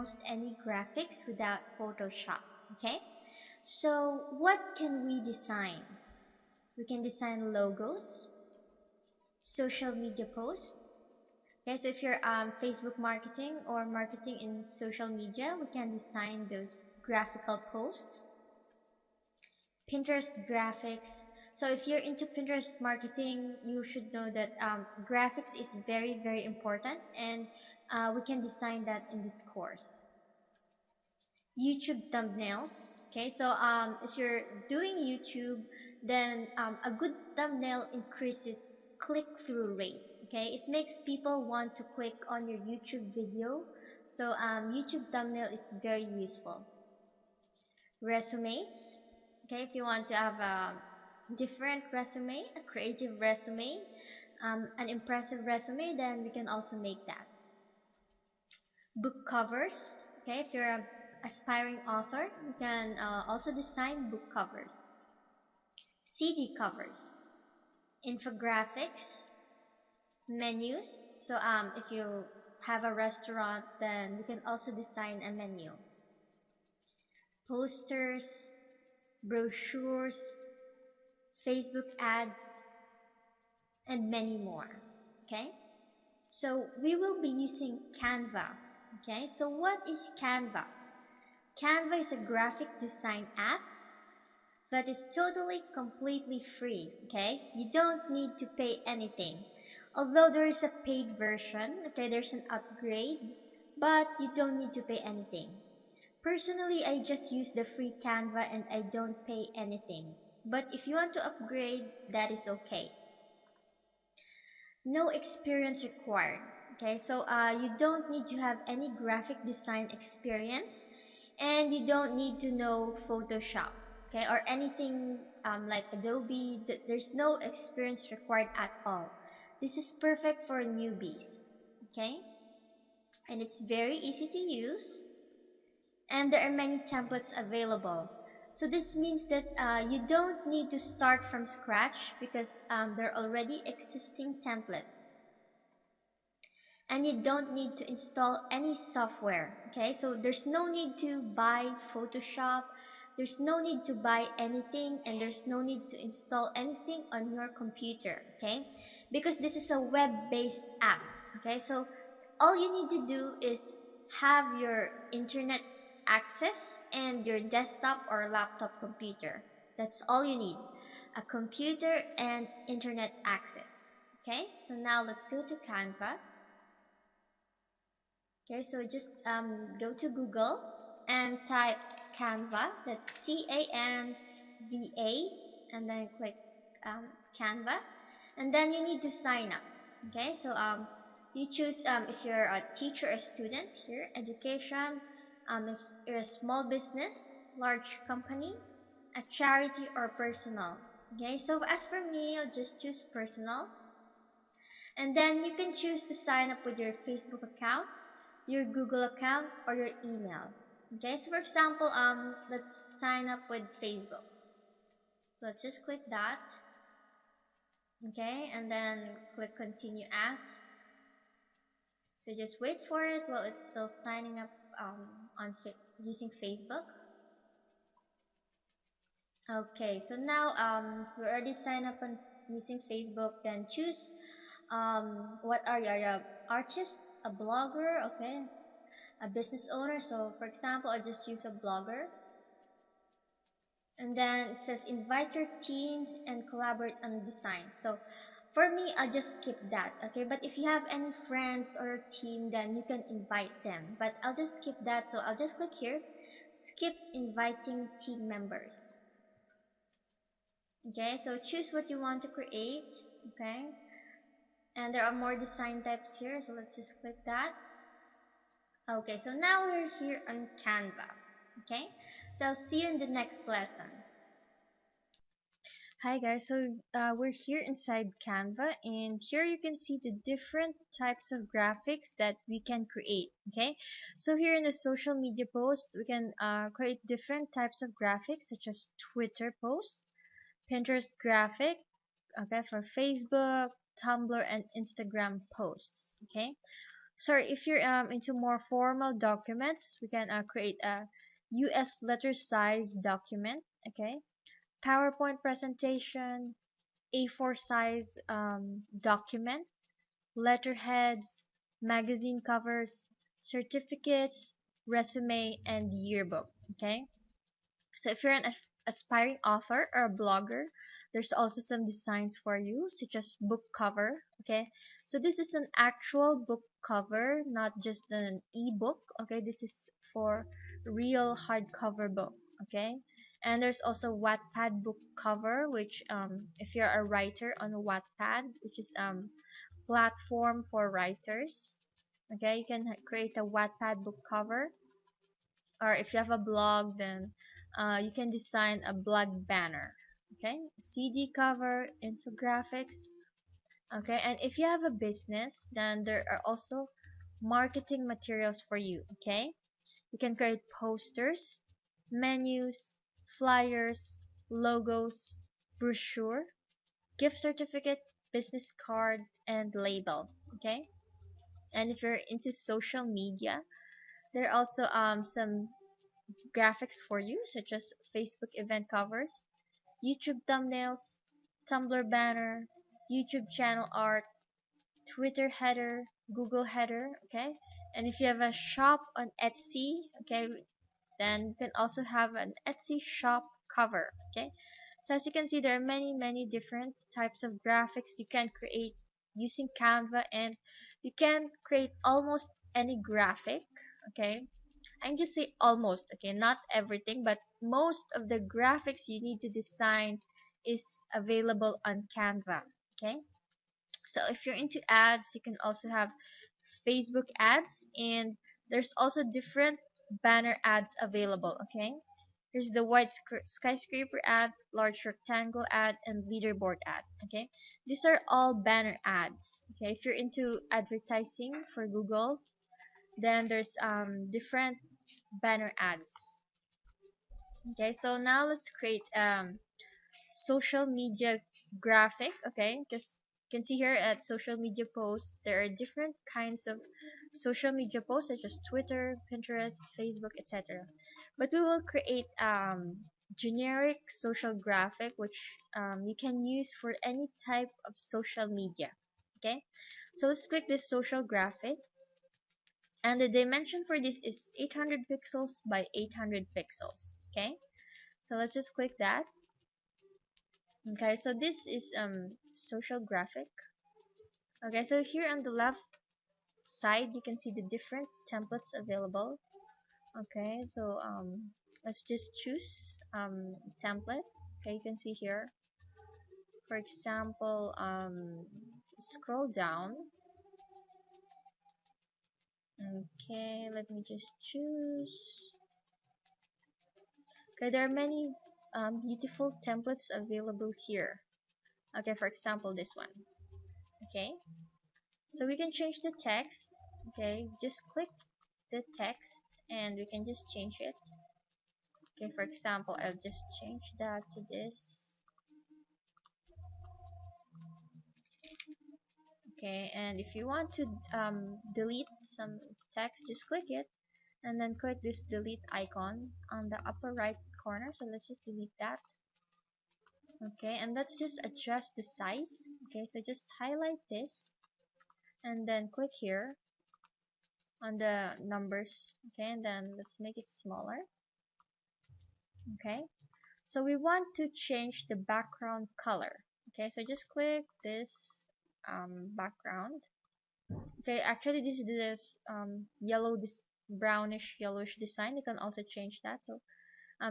almost any graphics without Photoshop. Okay, so what can we design? We can design logos, social media posts. Okay, so if you're Facebook marketing or marketing in social media, we can design those graphical posts. Pinterest graphics. So if you're into Pinterest marketing, you should know that graphics is very, very important, and we can design that in this course. YouTube thumbnails. Okay, so if you're doing YouTube, then a good thumbnail increases click-through rate. Okay, it makes people want to click on your YouTube video. So YouTube thumbnail is very useful. Resumes. Okay, if you want to have a different resume, a creative resume, an impressive resume, then we can also make that. Book covers. Okay, if you're an aspiring author, you can also design book covers. CD covers, infographics, menus. So if you have a restaurant, then you can also design a menu. Posters, brochures, Facebook ads, and many more. Okay, so we will be using Canva. Okay, so what is Canva? Canva is a graphic design app that is totally completely free. Okay, you don't need to pay anything, although there is a paid version. Okay, there's an upgrade, but you don't need to pay anything. Personally, I just use the free Canva and I don't pay anything. But if you want to upgrade, that is okay. No experience required. Okay, so you don't need to have any graphic design experience, and you don't need to know Photoshop, okay, or anything like Adobe. There's no experience required at all. This is perfect for newbies. Okay, and it's very easy to use, and there are many templates available. So this means that you don't need to start from scratch because there are already existing templates. And you don't need to install any software. Okay, so there's no need to buy Photoshop, there's no need to buy anything, and there's no need to install anything on your computer. Okay, because this is a web-based app. Okay, so all you need to do is have your internet access and your desktop or laptop computer. That's all you need, a computer and internet access. Okay, so now let's go to Canva. Okay, so just go to Google and type Canva. That's C-A-N-V-A, and then click Canva, and then you need to sign up. Okay, so you choose if you're a teacher or student here, education, if you're a small business, large company, a charity, or personal. Okay, so as for me, I'll just choose personal, and then you can choose to sign up with your Facebook account, your Google account, or your email. Okay, so for example, let's sign up with Facebook. Let's just click that. Okay, and then click continue as. So just wait for it while it's still signing up using Facebook. Okay, so now we already signed up on using Facebook. Then choose what are you? Are you an artist, a blogger? Okay, a business owner. So for example, I just use a blogger. And then it says invite your teams and collaborate on design. So for me, I'll just skip that. Okay, but if you have any friends or a team, then you can invite them, but I'll just skip that. So I'll just click here, skip inviting team members. Okay, so choose what you want to create. Okay, and there are more design types here, so let's just click that. Okay, so now we're here on Canva. Okay, so I'll see you in the next lesson. Hi guys, so we're here inside Canva, and here you can see the different types of graphics that we can create. Okay, so here in the social media post, we can create different types of graphics such as Twitter posts, Pinterest graphic, okay, for Facebook, Tumblr, and Instagram posts. Okay, Sorry, if you're into more formal documents, we can create a US letter size document. Okay, PowerPoint presentation, A4 size document, letterheads, magazine covers, certificates, resume, and yearbook. Okay, so if you're an aspiring author or a blogger, there's also some designs for you, such as book cover. Okay, so this is an actual book cover, not just an ebook. Okay, this is for real hardcover book. Okay, and there's also Wattpad book cover, which if you're a writer on Wattpad, which is platform for writers. Okay, you can create a Wattpad book cover, or if you have a blog, then you can design a blog banner. Okay, CD cover, infographics. Okay, and if you have a business, then there are also marketing materials for you. Okay, you can create posters, menus, flyers, logos, brochure, gift certificate, business card, and label. Okay, and if you're into social media, there are also some graphics for you, such as Facebook event covers, YouTube thumbnails, Tumblr banner, YouTube channel art, Twitter header, Google header. Okay, and if you have a shop on Etsy, okay, then you can also have an Etsy shop cover. Okay, so as you can see, there are many different types of graphics you can create using Canva, and you can create almost any graphic. Okay, I can just say almost. Okay, not everything, but most of the graphics you need to design is available on Canva. Okay, so if you're into ads, you can also have Facebook ads, and there's also different banner ads available. Okay, here's the white skyscraper ad, large rectangle ad, and leaderboard ad. Okay, these are all banner ads. Okay, if you're into advertising for Google, then there's different banner ads. Okay, so now let's create social media graphic. Okay, because you can see here at social media posts, there are different kinds of social media posts, such as Twitter, Pinterest, Facebook, etc. But we will create generic social graphic, which you can use for any type of social media. Okay, so let's click this social graphic, and the dimension for this is 800 pixels by 800 pixels. Okay, so let's just click that. Okay, so this is social graphic. Okay, so here on the left side you can see the different templates available. Okay, so let's just choose template. Okay, you can see here, for example, scroll down. Okay, let me just choose. Okay, there are many beautiful templates available here. Okay, for example, this one. Okay, so we can change the text. Okay, just click the text and we can just change it. Okay, for example, I'll just change that to this. Okay, and if you want to delete some text, just click it and then click this delete icon on the upper right corner. So let's just delete that. Okay, and let's just adjust the size. Okay, so just highlight this and then click here on the numbers. Okay, and then let's make it smaller. Okay, so we want to change the background color. Okay, so just click this background. Okay, actually this is this yellow, this brownish yellowish design. You can also change that. So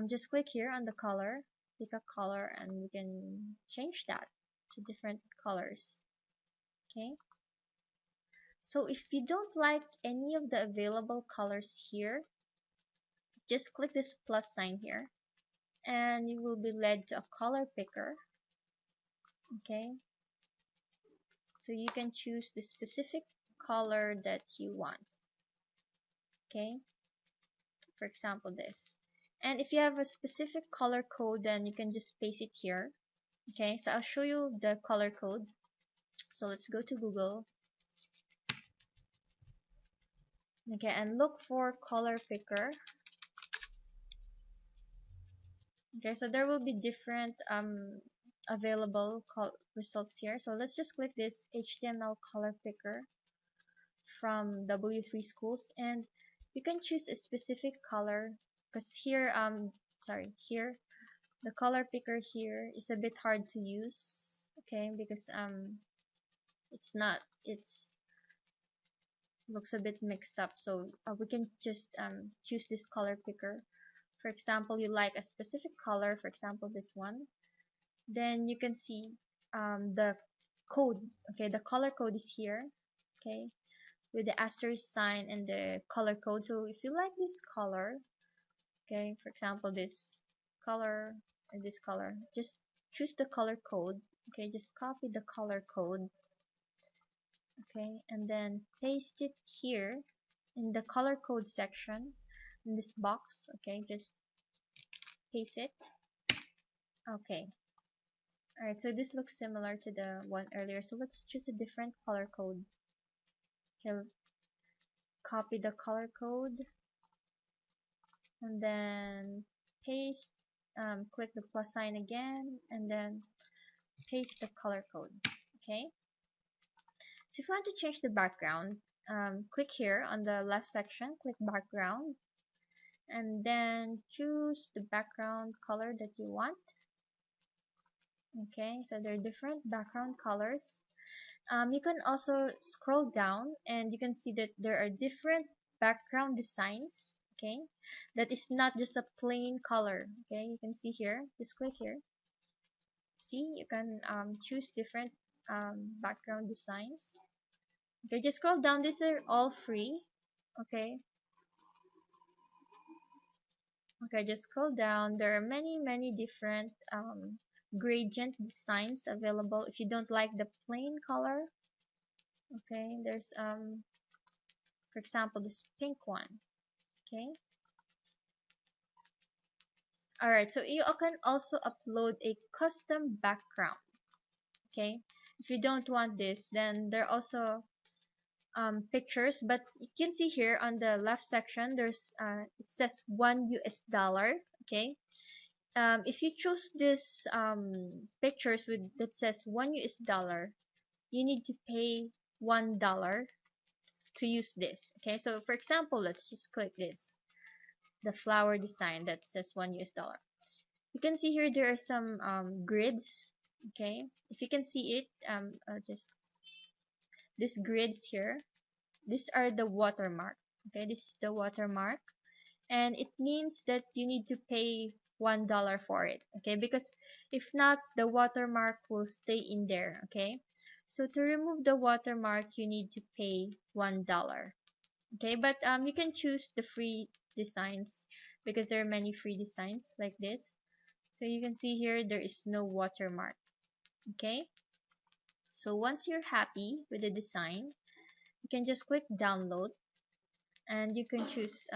just click here on the color, pick a color, and we can change that to different colors. Okay, so if you don't like any of the available colors here, just click this plus sign here and you will be led to a color picker. Okay, so you can choose the specific color that you want. Okay, for example this, and if you have a specific color code, then you can just paste it here. Okay, so I'll show you the color code. So let's go to Google. Okay, and look for color picker. Okay, so there will be different available results here. So let's just click this HTML color picker from W3 Schools, and you can choose a specific color, because here sorry, here the color picker here is a bit hard to use. Okay, because it's not, it's looks a bit mixed up. So we can just choose this color picker. For example, you like a specific color, for example this one, then you can see the code. Okay, the color code is here. Okay, with the asterisk sign and the color code. So if you like this color, okay, for example this color and this color, just choose the color code. Okay, just copy the color code. Okay, and then paste it here in the color code section in this box. Okay, just paste it. Okay, alright, so this looks similar to the one earlier, so let's choose a different color code. Okay, copy the color code and then paste, click the plus sign again and then paste the color code. Okay, so if you want to change the background, click here on the left section, click background, and then choose the background color that you want. Okay, so there are different background colors. You can also scroll down and you can see that there are different background designs. Okay, that is not just a plain color. Okay, you can see here, just click here. See, you can choose different background designs. Okay, just scroll down. These are all free. Okay, okay, just scroll down. There are many different gradient designs available. If you don't like the plain color, okay, there's for example this pink one. Okay, alright, so you can also upload a custom background. Okay, if you don't want this, then there are also pictures, but you can see here on the left section there's it says $1. Okay, if you choose this pictures with that says $1, you need to pay $1 to use this. Okay, so for example, let's just click this, the flower design that says $1. You can see here there are some grids. Okay, if you can see it, just these grids here, these are the watermark. Okay, this is the watermark, and it means that you need to pay $1 for it. Okay, because if not, the watermark will stay in there. Okay, so to remove the watermark you need to pay $1. Okay, but you can choose the free designs because there are many free designs like this. So you can see here there is no watermark. Okay, so once you're happy with the design, you can just click download and you can choose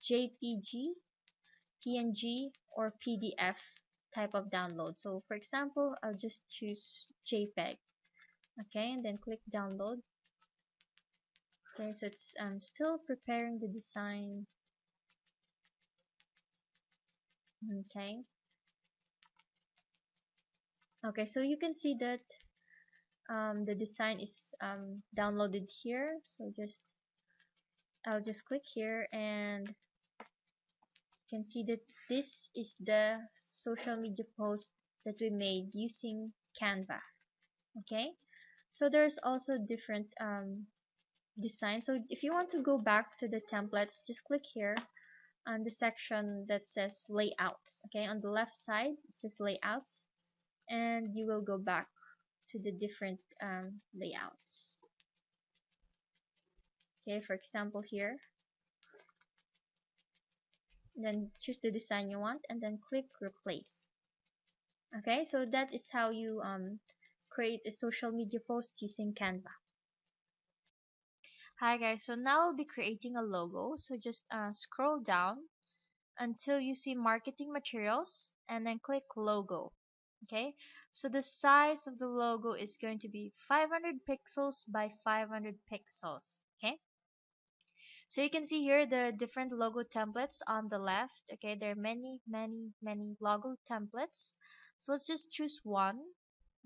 JPG, PNG, or PDF type of download. So for example, I'll just choose JPEG. Okay, and then click download. Okay, so it's still preparing the design. Okay, okay, so you can see that the design is downloaded here. So I'll just click here and you can see that this is the social media post that we made using Canva. Okay, so there's also different design. So if you want to go back to the templates, just click here on the section that says layouts. Okay, on the left side it says layouts, and you will go back to the different layouts. Okay, for example here, then choose the design you want and then click replace. Okay, so that is how you create a social media post using Canva. Hi guys, so now I'll be creating a logo. So just scroll down until you see marketing materials and then click logo. Okay, so the size of the logo is going to be 500 pixels by 500 pixels. Okay, So you can see here the different logo templates on the left. Okay, there are many, many, many logo templates. So let's just choose one.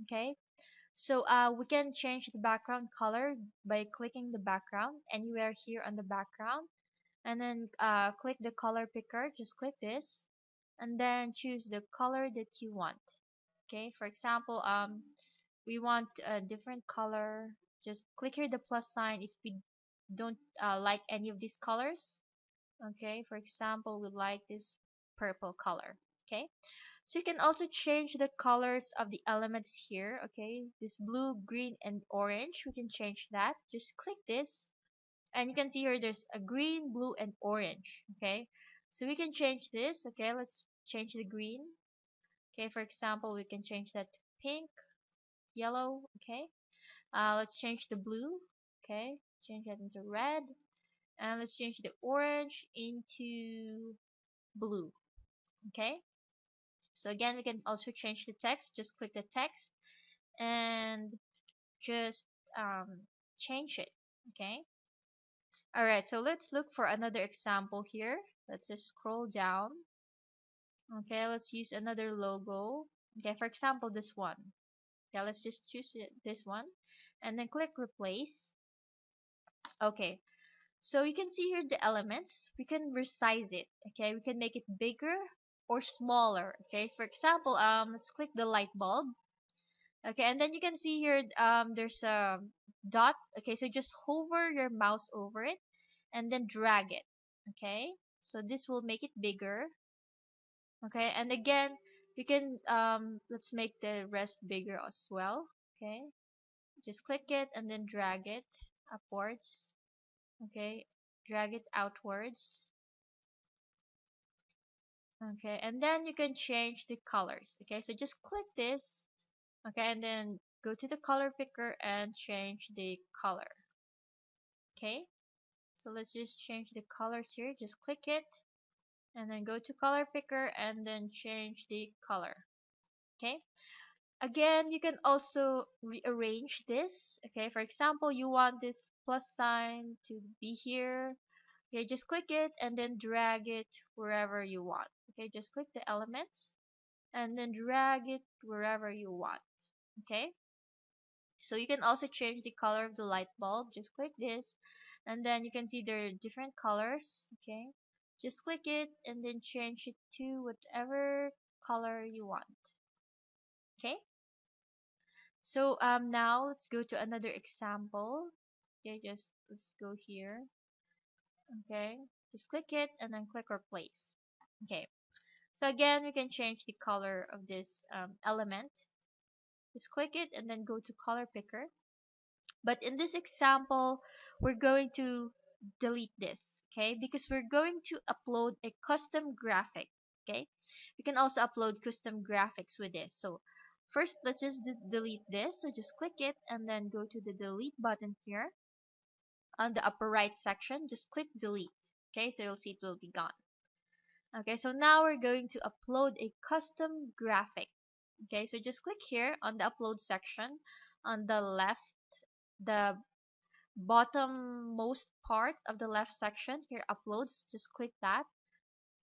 Okay, so we can change the background color by clicking the background anywhere here on the background, and then click the color picker. Just click this, and then choose the color that you want. Okay, for example, we want a different color. Just click here the plus sign if we don't like any of these colors. Okay, for example, we like this purple color. Okay, so you can also change the colors of the elements here. Okay, this blue, green, and orange, we can change that. Just click this, and you can see here there's a green, blue, and orange. Okay, so we can change this. Okay, let's change the green. Okay, for example, we can change that to pink, yellow. Okay, let's change the blue. Okay, change that into red, and let's change the orange into blue. Okay, so again, we can also change the text. Just click the text and just change it. Okay, all right, so let's look for another example here. Let's just scroll down. Okay, let's use another logo. Okay, for example, this one. Okay, let's just choose this one and then click replace. Okay, so you can see here the elements. We can resize it. Okay, we can make it bigger or smaller. Okay, for example, let's click the light bulb. Okay, and then you can see here there's a dot. Okay, so just hover your mouse over it and then drag it. Okay, so this will make it bigger. Okay, and again, you can let's make the rest bigger as well. Okay, just click it and then drag it upwards. Okay, drag it outwards. Okay, and then you can change the colors. Okay, so just click this. Okay, and then go to the color picker and change the color. Okay, so let's just change the colors here. Just click it and then go to color picker and then change the color. Okay, again, you can also rearrange this. Okay, for example, you want this plus sign to be here. Okay, just click it and then drag it wherever you want. Okay, just click the elements and then drag it wherever you want. Okay, so you can also change the color of the light bulb. Just click this and then you can see there are different colors. Okay, just click it and then change it to whatever color you want. Okay, so now let's go to another example. Okay, just let's go here. Okay, just click it and then click replace. Okay, so again we can change the color of this element. Just click it and then go to color picker. But in this example, we're going to delete this. Okay, because we're going to upload a custom graphic. Okay, we can also upload custom graphics with this. So first, let's just delete this. So just click it and then go to the delete button here on the upper right section. Just click delete. Okay, so you'll see it will be gone. Okay, so now we're going to upload a custom graphic. Okay, so just click here on the upload section on the left, the bottom-most part of the left section here, uploads. Just click that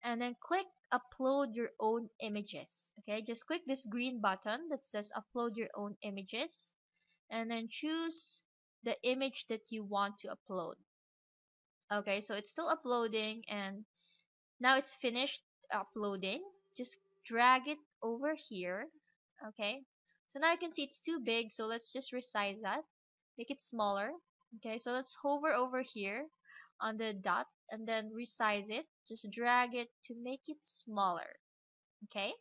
and then click upload your own images. Okay, just click this green button that says upload your own images and then choose the image that you want to upload. Okay, so it's still uploading and now it's finished uploading. Just drag it over here. Okay, so now you can see it's too big, so let's just resize that, make it smaller. Okay, so let's hover over here on the dot and then resize it. Just drag it to make it smaller. Okay,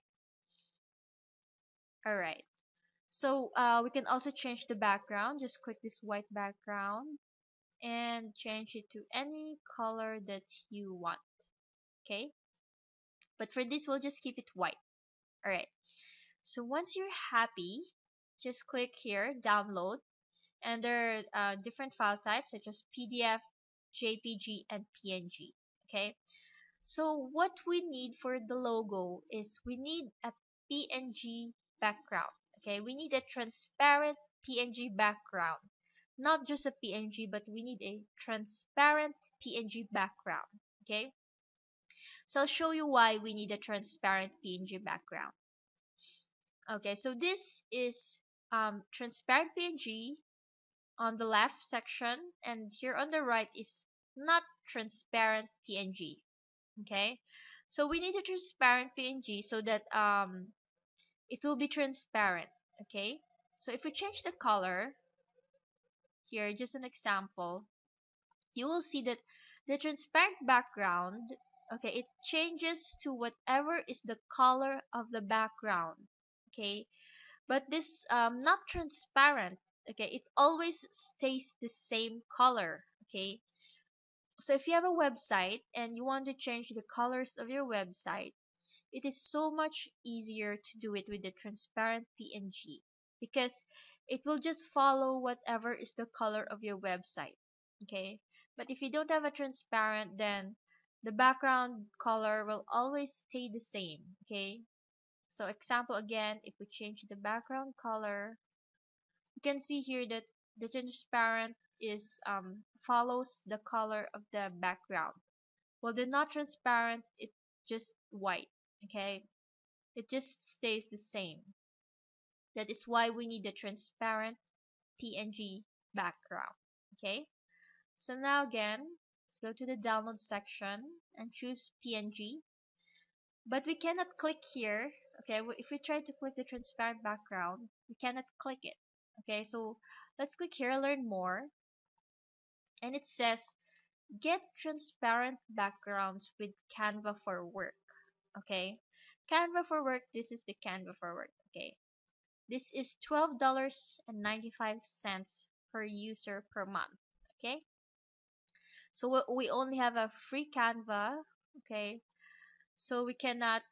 all right, so we can also change the background. Just click this white background and change it to any color that you want. Okay, but for this we'll just keep it white. All right, so once you're happy, just click here download, and there are different file types such as PDF, JPG, and PNG. Okay, so what we need for the logo is we need a PNG background. Okay, we need a transparent PNG background, not just a PNG, but we need a transparent PNG background. Okay, so I'll show you why we need a transparent PNG background. Okay, so this is transparent PNG on the left section, and here on the right is not transparent PNG. Okay, so we need a transparent PNG so that it will be transparent. Okay, so if we change the color here, just an example, you will see that the transparent background, okay, it changes to whatever is the color of the background. Okay, but this not transparent, okay, it always stays the same color. Okay, so if you have a website and you want to change the colors of your website, it is so much easier to do it with the transparent PNG, because it will just follow whatever is the color of your website. Okay, but if you don't have a transparent, then the background color will always stay the same. Okay, so example again, if we change the background color, you can see here that the transparent is follows the color of the background, while the not transparent, it's just white. Okay, it just stays the same. That is why we need the transparent PNG background. Okay, so now again, let's go to the download section and choose PNG, but we cannot click here. Okay, if we try to click the transparent background, we cannot click it. Okay, so let's click here, learn more, and it says get transparent backgrounds with Canva for Work. Okay, Canva for Work, this is the Canva for Work. Okay, this is $12.95 per user per month. Okay, so we only have a free Canva. Okay, so we cannot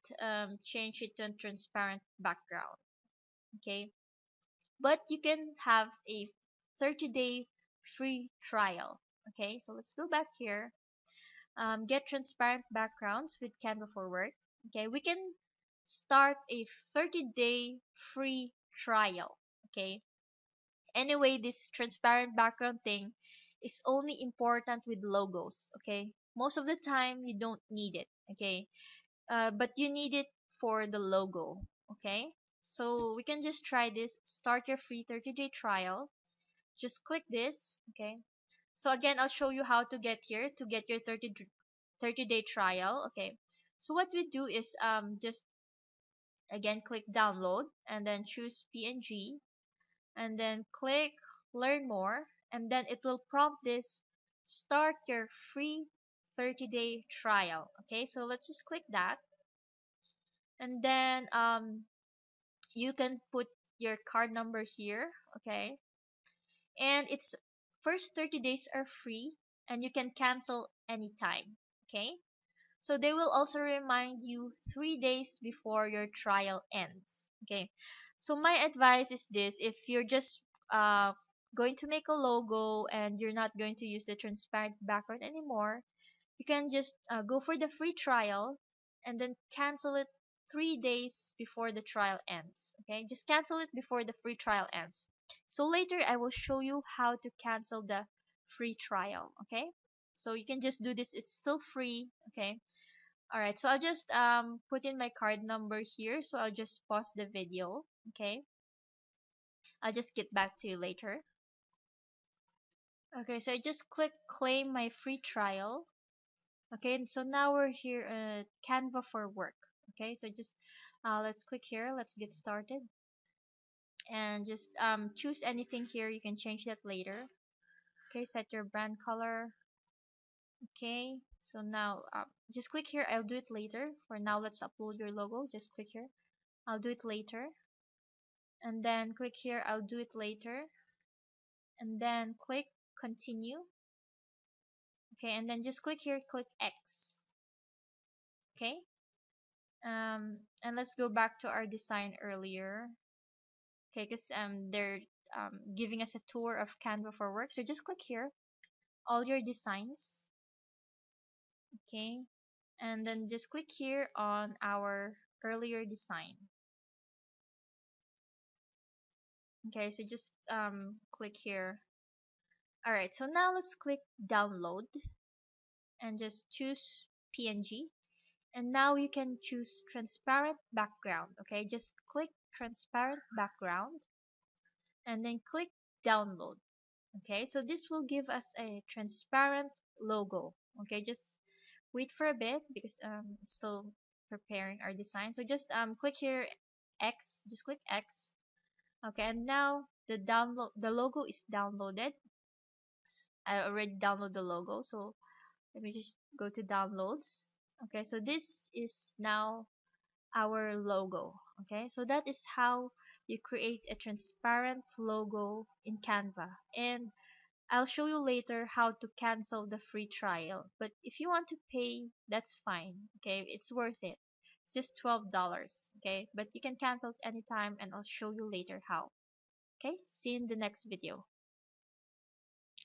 change it to a transparent background. Okay, but you can have a 30-day free trial. Okay, so let's go back here. Get transparent backgrounds with Canva for Work. Okay, we can start a 30-day free trial. Okay, anyway, this transparent background thing is only important with logos. Okay, most of the time you don't need it. Okay, but you need it for the logo. Okay, so we can just try this. Start your free 30-day trial. Just click this. Okay, so again, I'll show you how to get here to get your 30-day trial. Okay, so what we do is just again click download and then choose PNG, and then click learn more, and then it will prompt this start your free 30-day trial. Okay, so let's just click that, and then you can put your card number here. Okay, and its first 30 days are free, and you can cancel anytime. Okay, so they will also remind you 3 days before your trial ends. Okay, so my advice is this: if you're just going to make a logo and you're not going to use the transparent background anymore, you can just go for the free trial and then cancel it 3 days before the trial ends. Okay, just cancel it before the free trial ends. So later I will show you how to cancel the free trial. Okay, so you can just do this, it's still free. Okay, all right, so I'll just put in my card number here, so I'll just pause the video. Okay, I'll just get back to you later. Okay, so I just click claim my free trial. Okay, so now we're here at Canva for Work. Okay, so just let's click here, let's get started, and just choose anything here. You can change that later. Okay, set your brand color. Okay, so now just click here, I'll do it later. For now, let's upload your logo. Just click here, I'll do it later, and then click here, I'll do it later, and then click continue. Okay, and then just click here, click X. Okay, and let's go back to our design earlier. Okay, because they're giving us a tour of Canva for Work, so just click here, all your designs. Okay, and then just click here on our earlier design. Okay, so just click here, All right, so now let's click download and just choose PNG. And now you can choose transparent background. Okay, just click transparent background and then click download. Okay, so this will give us a transparent logo. Okay, just wait for a bit because it's still preparing our design. So just click here X, just click X. Okay, and now the logo is downloaded. I already downloaded the logo, so let me just go to downloads. Okay, so this is now our logo. Okay, so that is how you create a transparent logo in Canva. And I'll show you later how to cancel the free trial. But if you want to pay, that's fine. Okay, it's worth it. It's just $12. Okay, but you can cancel it anytime, and I'll show you later how. Okay, see you in the next video.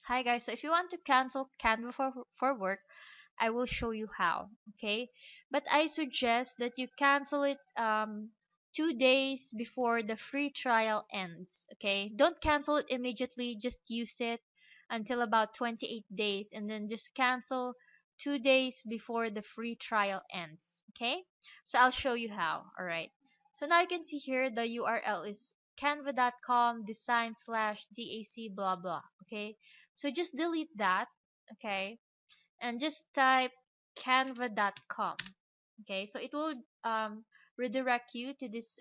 Hi guys, so if you want to cancel Canva for work, I will show you how. Okay, but I suggest that you cancel it 2 days before the free trial ends. Okay, don't cancel it immediately, just use it until about 28 days and then just cancel 2 days before the free trial ends. Okay, so I'll show you how. All right, so now you can see here the URL is canva.com design slash dac blah blah. Okay, so just delete that. Okay, and just type canva.com. Okay, so it will redirect you to this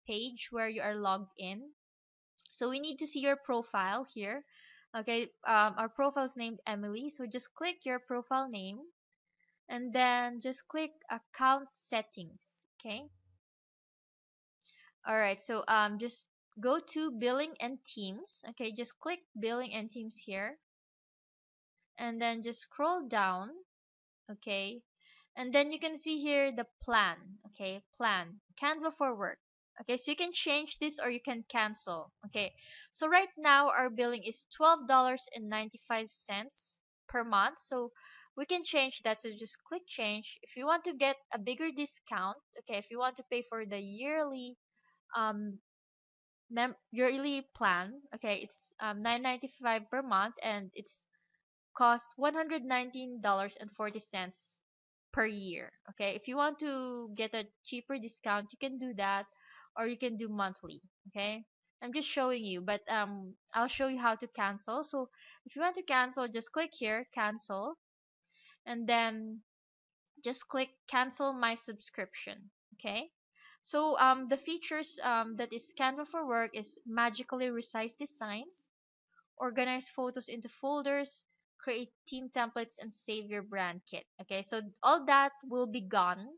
page where you are logged in. So we need to see your profile here. Okay, our profile is named Emily, so just click your profile name and then just click account settings. Okay, all right, so just go to billing and teams. Okay, just click billing and teams here and then just scroll down. Okay, and then you can see here the plan. Okay, plan Canva for work. Okay, so you can change this or you can cancel. Okay, so right now our billing is $12.95 per month, so we can change that. So just click change if you want to get a bigger discount. Okay, if you want to pay for the yearly um yearly plan. Okay, it's 9.95 per month and it's cost $119.40 per year. Okay, if you want to get a cheaper discount, you can do that, or you can do monthly. Okay, I'm just showing you, but I'll show you how to cancel. So if you want to cancel, just click here, cancel, and then just click cancel my subscription. Okay. So the features that is Canva for Work is magically resize designs, organize photos into folders, create theme templates, and save your brand kit. Okay, so all that will be gone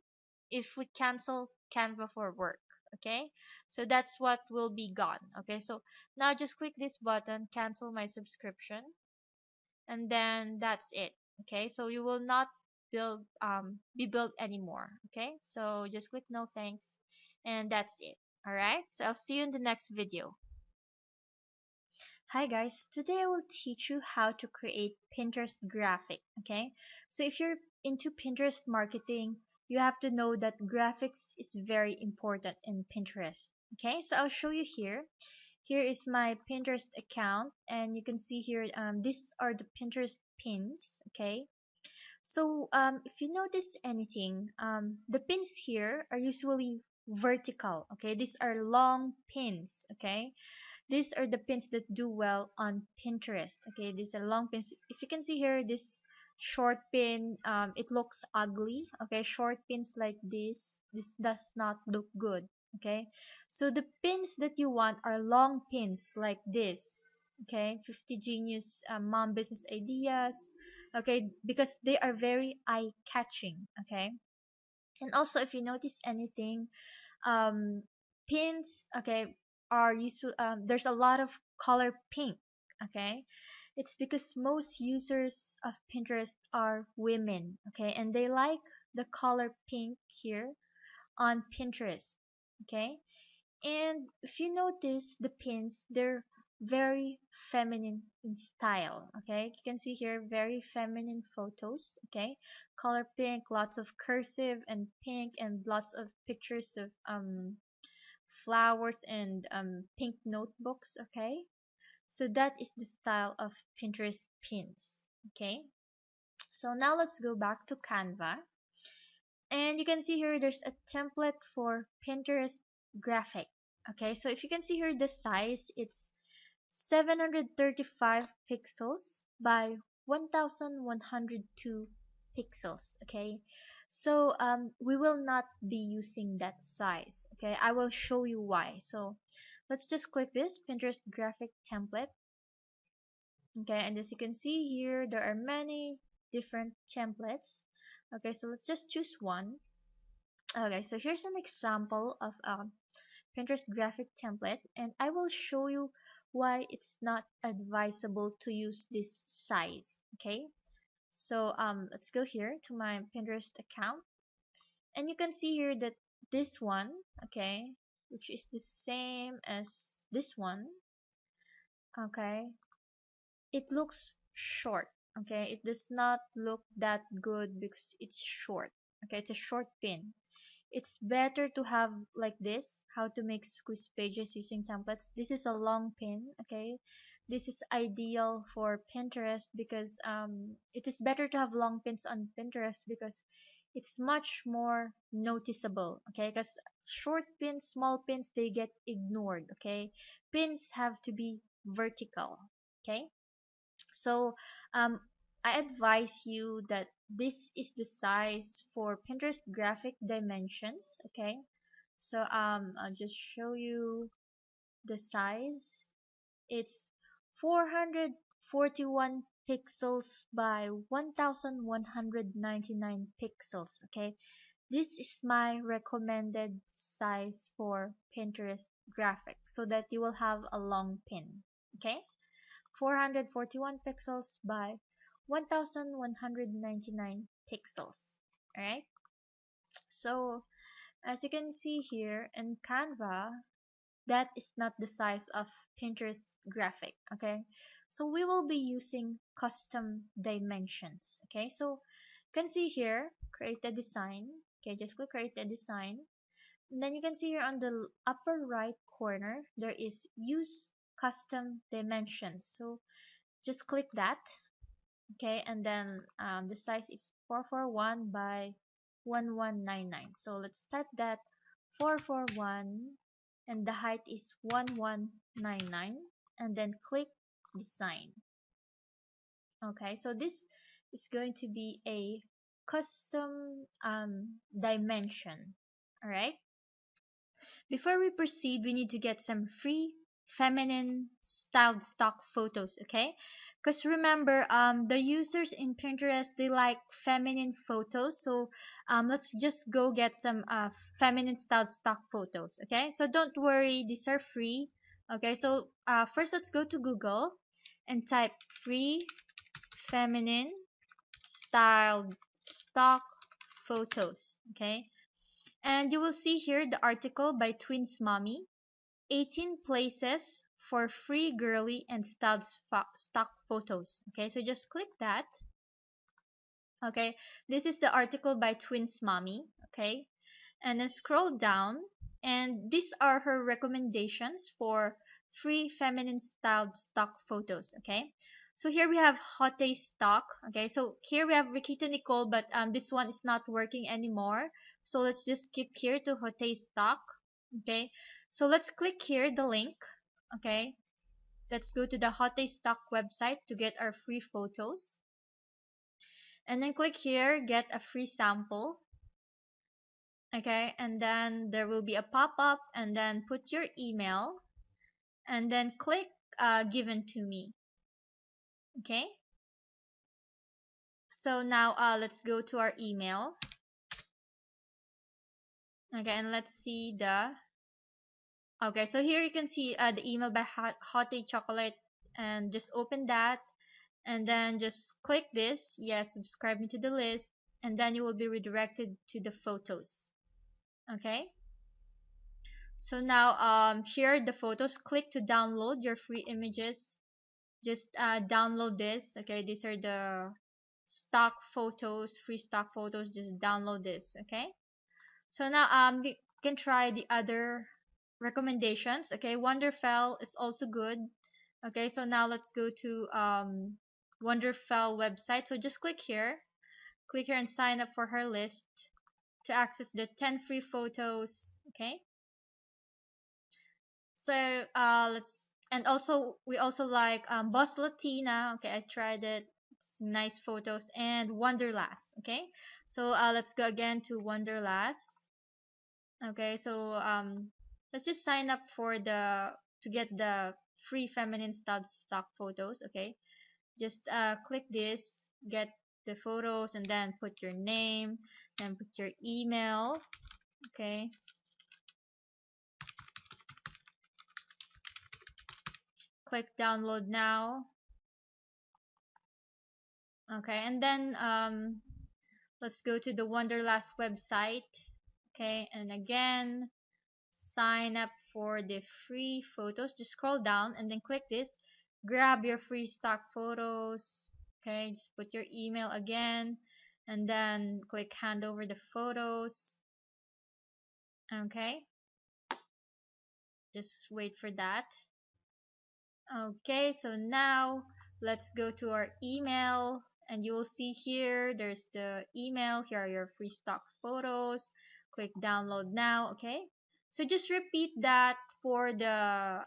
if we cancel Canva for work. Okay, so that's what will be gone. Okay, so now just click this button, cancel my subscription, and then that's it. Okay, so you will not be billed anymore. Okay, so just click no thanks, and that's it. All right, so I'll see you in the next video. Hi guys, today I will teach you how to create Pinterest graphic, okay? So if you're into Pinterest marketing, you have to know that graphics is very important in Pinterest, okay? So I'll show you here. Here is my Pinterest account and you can see here these are the Pinterest pins, okay? So if you notice anything, the pins here are usually vertical, okay? These are long pins, okay? These are the pins that do well on Pinterest. Okay, these are long pins. If you can see here, this short pin, it looks ugly. Okay, short pins like this does not look good. Okay, so the pins that you want are long pins like this. Okay, 50 genius mom business ideas. Okay, because they are very eye catching. Okay, and also if you notice anything, um pins, okay, are used there's a lot of color pink. Okay, it's because most users of Pinterest are women. Okay, and they like the color pink here on Pinterest. Okay, and if you notice the pins, they're very feminine in style. Okay, you can see here very feminine photos. Okay, color pink, lots of cursive and pink, and lots of pictures of flowers and pink notebooks. Okay, So that is the style of Pinterest pins. Okay, so now let's go back to Canva, and you can see here there's a template for Pinterest graphic. Okay, so if you can see here the size, it's 735 pixels by 1102 pixels. Okay, so we will not be using that size. Okay, I will show you why. So let's just click this Pinterest graphic template. Okay, and as you can see here, there are many different templates. Okay, so let's just choose one. Okay, so here's an example of a Pinterest graphic template, and I will show you why it's not advisable to use this size. Okay, so let's go here to my Pinterest account, and you can see here that this one, okay, which is the same as this one, okay, it looks short. Okay, it does not look that good because it's short. Okay, it's a short pin. It's better to have like this, how to make squeeze pages using templates. This is a long pin. Okay, this is ideal for Pinterest because it is better to have long pins on Pinterest because it's much more noticeable. Okay, because short pins, small pins, they get ignored. Okay, pins have to be vertical. Okay, so um, I advise you that this is the size for Pinterest graphic dimensions. Okay, so I'll just show you the size. It's 441 pixels by 1199 pixels. Okay, this is my recommended size for Pinterest graphic so that you will have a long pin. Okay, 441 pixels by 1199 pixels. Alright, so as you can see here in Canva, that is not the size of Pinterest graphic. Okay, so we will be using custom dimensions. Okay, so you can see here, create a design. Okay, just click create a design, and then you can see here on the upper right corner there is use custom dimensions. So just click that. Okay, and then the size is 441 by 1199. So let's type that 441, and the height is 1199, and then click design. Okay, so this is going to be a custom dimension. All right, before we proceed, we need to get some free feminine styled stock photos, okay? Because remember, the users in Pinterest, they like feminine photos. So let's just go get some feminine styled stock photos, okay? So don't worry, these are free. Okay, so first let's go to Google and type free feminine styled stock photos, okay? And you will see here the article by Twins Mommy, 18 places for free girly and styled stock photos. Okay, so just click that. Okay, this is the article by Twins Mommy. Okay, and then scroll down, and these are her recommendations for free feminine styled stock photos. Okay, so here we have Hotte stock. Okay, so here we have Rikita Nicole, but this one is not working anymore, so let's just skip here to Hotte stock. Okay, so let's click here the link. Okay, let's go to the Hotte stock website to get our free photos, and then click here get a free sample. Okay, and then there will be a pop-up, and then put your email, and then click given to me. Okay, so now let's go to our email. Okay, and let's see the okay, so here you can see the email by Hotte Chocolate, and just open that, and then just click this, yes, subscribe me to the list, and then you will be redirected to the photos. Okay, so now here are the photos. Click to download your free images. Just download this. Okay, these are the stock photos, free stock photos. Just download this. Okay, so now we can try the other recommendations. Okay, Wonderfell is also good. Okay, so now let's go to Wonderfell website. So just click here and sign up for her list to access the 10 free photos. Okay, so let's, and also we also like Boss Latina. Okay, I tried it. It's nice photos. And Wonderlast. Okay, so let's go again to Wonderlast. Okay, so let's just sign up for the to get the free feminine styled stock photos. Okay, just click this, get the photos, and then put your name and put your email. Okay, click download now. Okay, and then let's go to the Wonderlast website. Okay, and again sign up for the free photos. Just scroll down and then click this, grab your free stock photos. Okay, just put your email again and then click hand over the photos. Okay, just wait for that. Okay, so now let's go to our email, and you will see here there's the email. Here are your free stock photos. Click download now. Okay, so just repeat that for the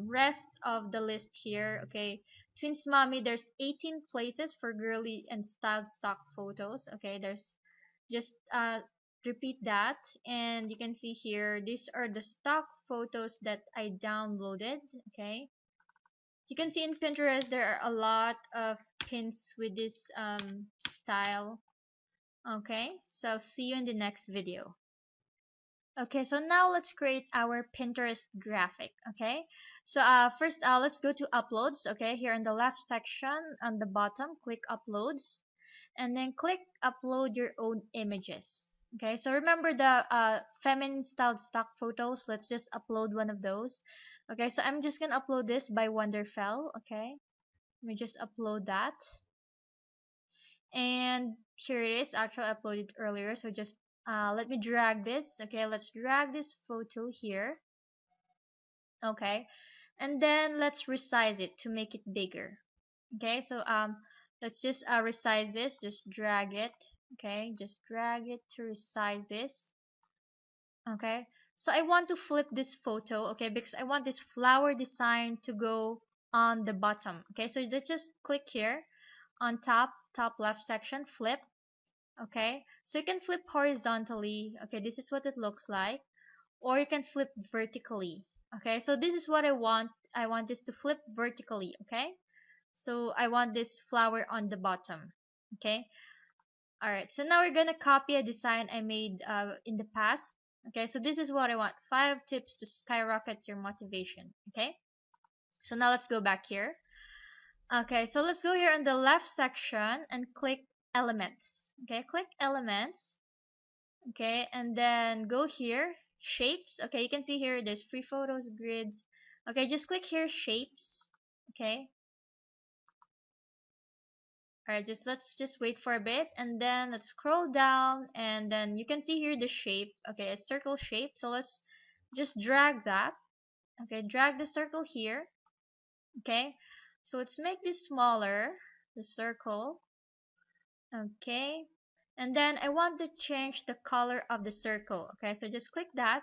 rest of the list here. Okay, Twins Mommy, there's 18 places for girly and styled stock photos. Okay, there's just repeat that, and you can see here these are the stock photos that I downloaded. Okay, you can see in Pinterest there are a lot of pins with this style. Okay, so I'll see you in the next video. Okay, so now let's create our Pinterest graphic. Okay, so first let's go to uploads. Okay, here in the left section on the bottom, click uploads and then click upload your own images. Okay, so remember the feminine styled stock photos. Let's just upload one of those. Okay, so I'm just gonna upload this by Wonderfell. Okay, let me just upload that. And here it is. Actually, I uploaded earlier. So just let me drag this. Okay, let's drag this photo here. Okay, and then let's resize it to make it bigger. Okay, so let's just resize this. Just drag it. Okay, just drag it to resize this. Okay, so I want to flip this photo. Okay, because I want this flower design to go on the bottom. Okay, so let's just click here on top left section, flip. Okay, so you can flip horizontally. Okay, this is what it looks like, or you can flip vertically. Okay, so this is what I want this to flip vertically. Okay, so I want this flower on the bottom. Okay, all right, so now we're gonna copy a design I made in the past. Okay, so this is what I want: 5 tips to skyrocket your motivation. Okay, so now let's go back here. Okay, so let's go here in the left section and click elements. Okay, click elements. Okay, and then go here, shapes. Okay, you can see here there's free photos, grids. Okay, just click here, shapes. Okay, all right, let's just wait for a bit, and then let's scroll down, and then you can see here the shape. Okay, a circle shape. So let's just drag that. Okay, drag the circle here. Okay, so let's make this smaller, the circle. Okay, and then I want to change the color of the circle. Okay, so just click that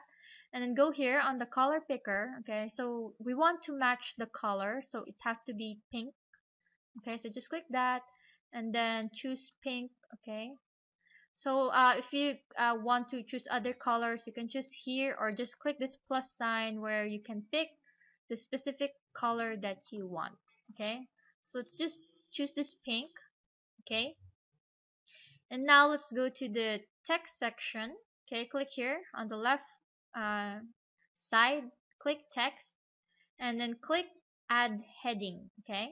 and then go here on the color picker. Okay, so we want to match the color, so it has to be pink. Okay, so just click that and then choose pink. Okay, so if you want to choose other colors, you can choose here, or just click this plus sign where you can pick the specific color that you want. Okay, so let's just choose this pink. Okay, and now let's go to the text section. Okay, click here on the left uh, side, click text, and then click add heading. Okay,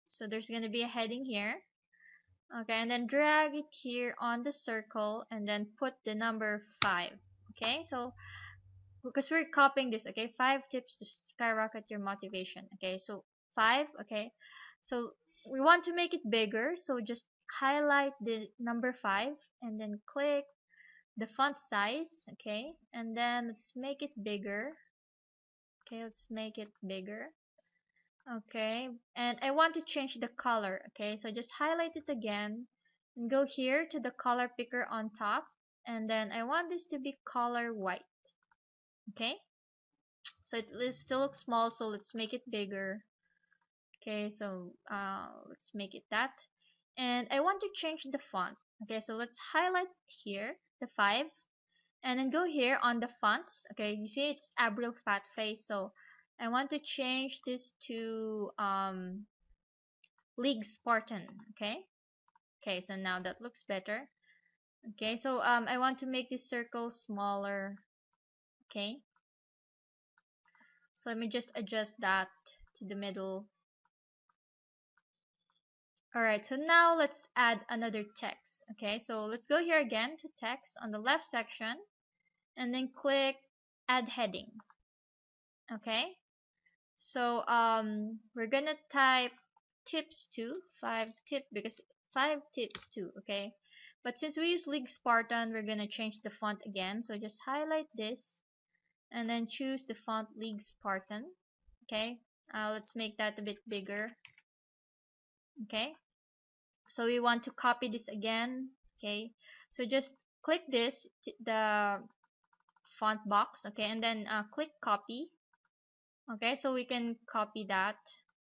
so there's going to be a heading here. Okay, and then drag it here on the circle and then put the number 5. Okay, so because we're copying this, okay, 5 tips to skyrocket your motivation. Okay, so 5. Okay, so we want to make it bigger, so just highlight the number 5 and then click the font size. Okay, and then let's make it bigger. Okay, let's make it bigger. Okay, and I want to change the color. Okay, so just highlight it again and go here to the color picker on top, and then I want this to be color white. Okay, so still looks small, so let's make it bigger. Okay, so let's make it that. And I want to change the font. Okay, so let's highlight here the 5 and then go here on the fonts. Okay, you see it's Abril Fat Face, so I want to change this to League Spartan. Okay, so now that looks better. Okay, so I want to make this circle smaller. Okay, so let me just adjust that to the middle. Alright, so now let's add another text. Okay, so let's go here again to text on the left section and then click add heading. Okay, so we're gonna type tips 2, 5 tip, because 5 tips 2. Okay, but since we use League Spartan, we're gonna change the font again. So just highlight this and then choose the font League Spartan. Okay, let's make that a bit bigger. Okay, so we want to copy this again. Okay, so just click this, the font box. Okay, and then click copy. Okay, so we can copy that.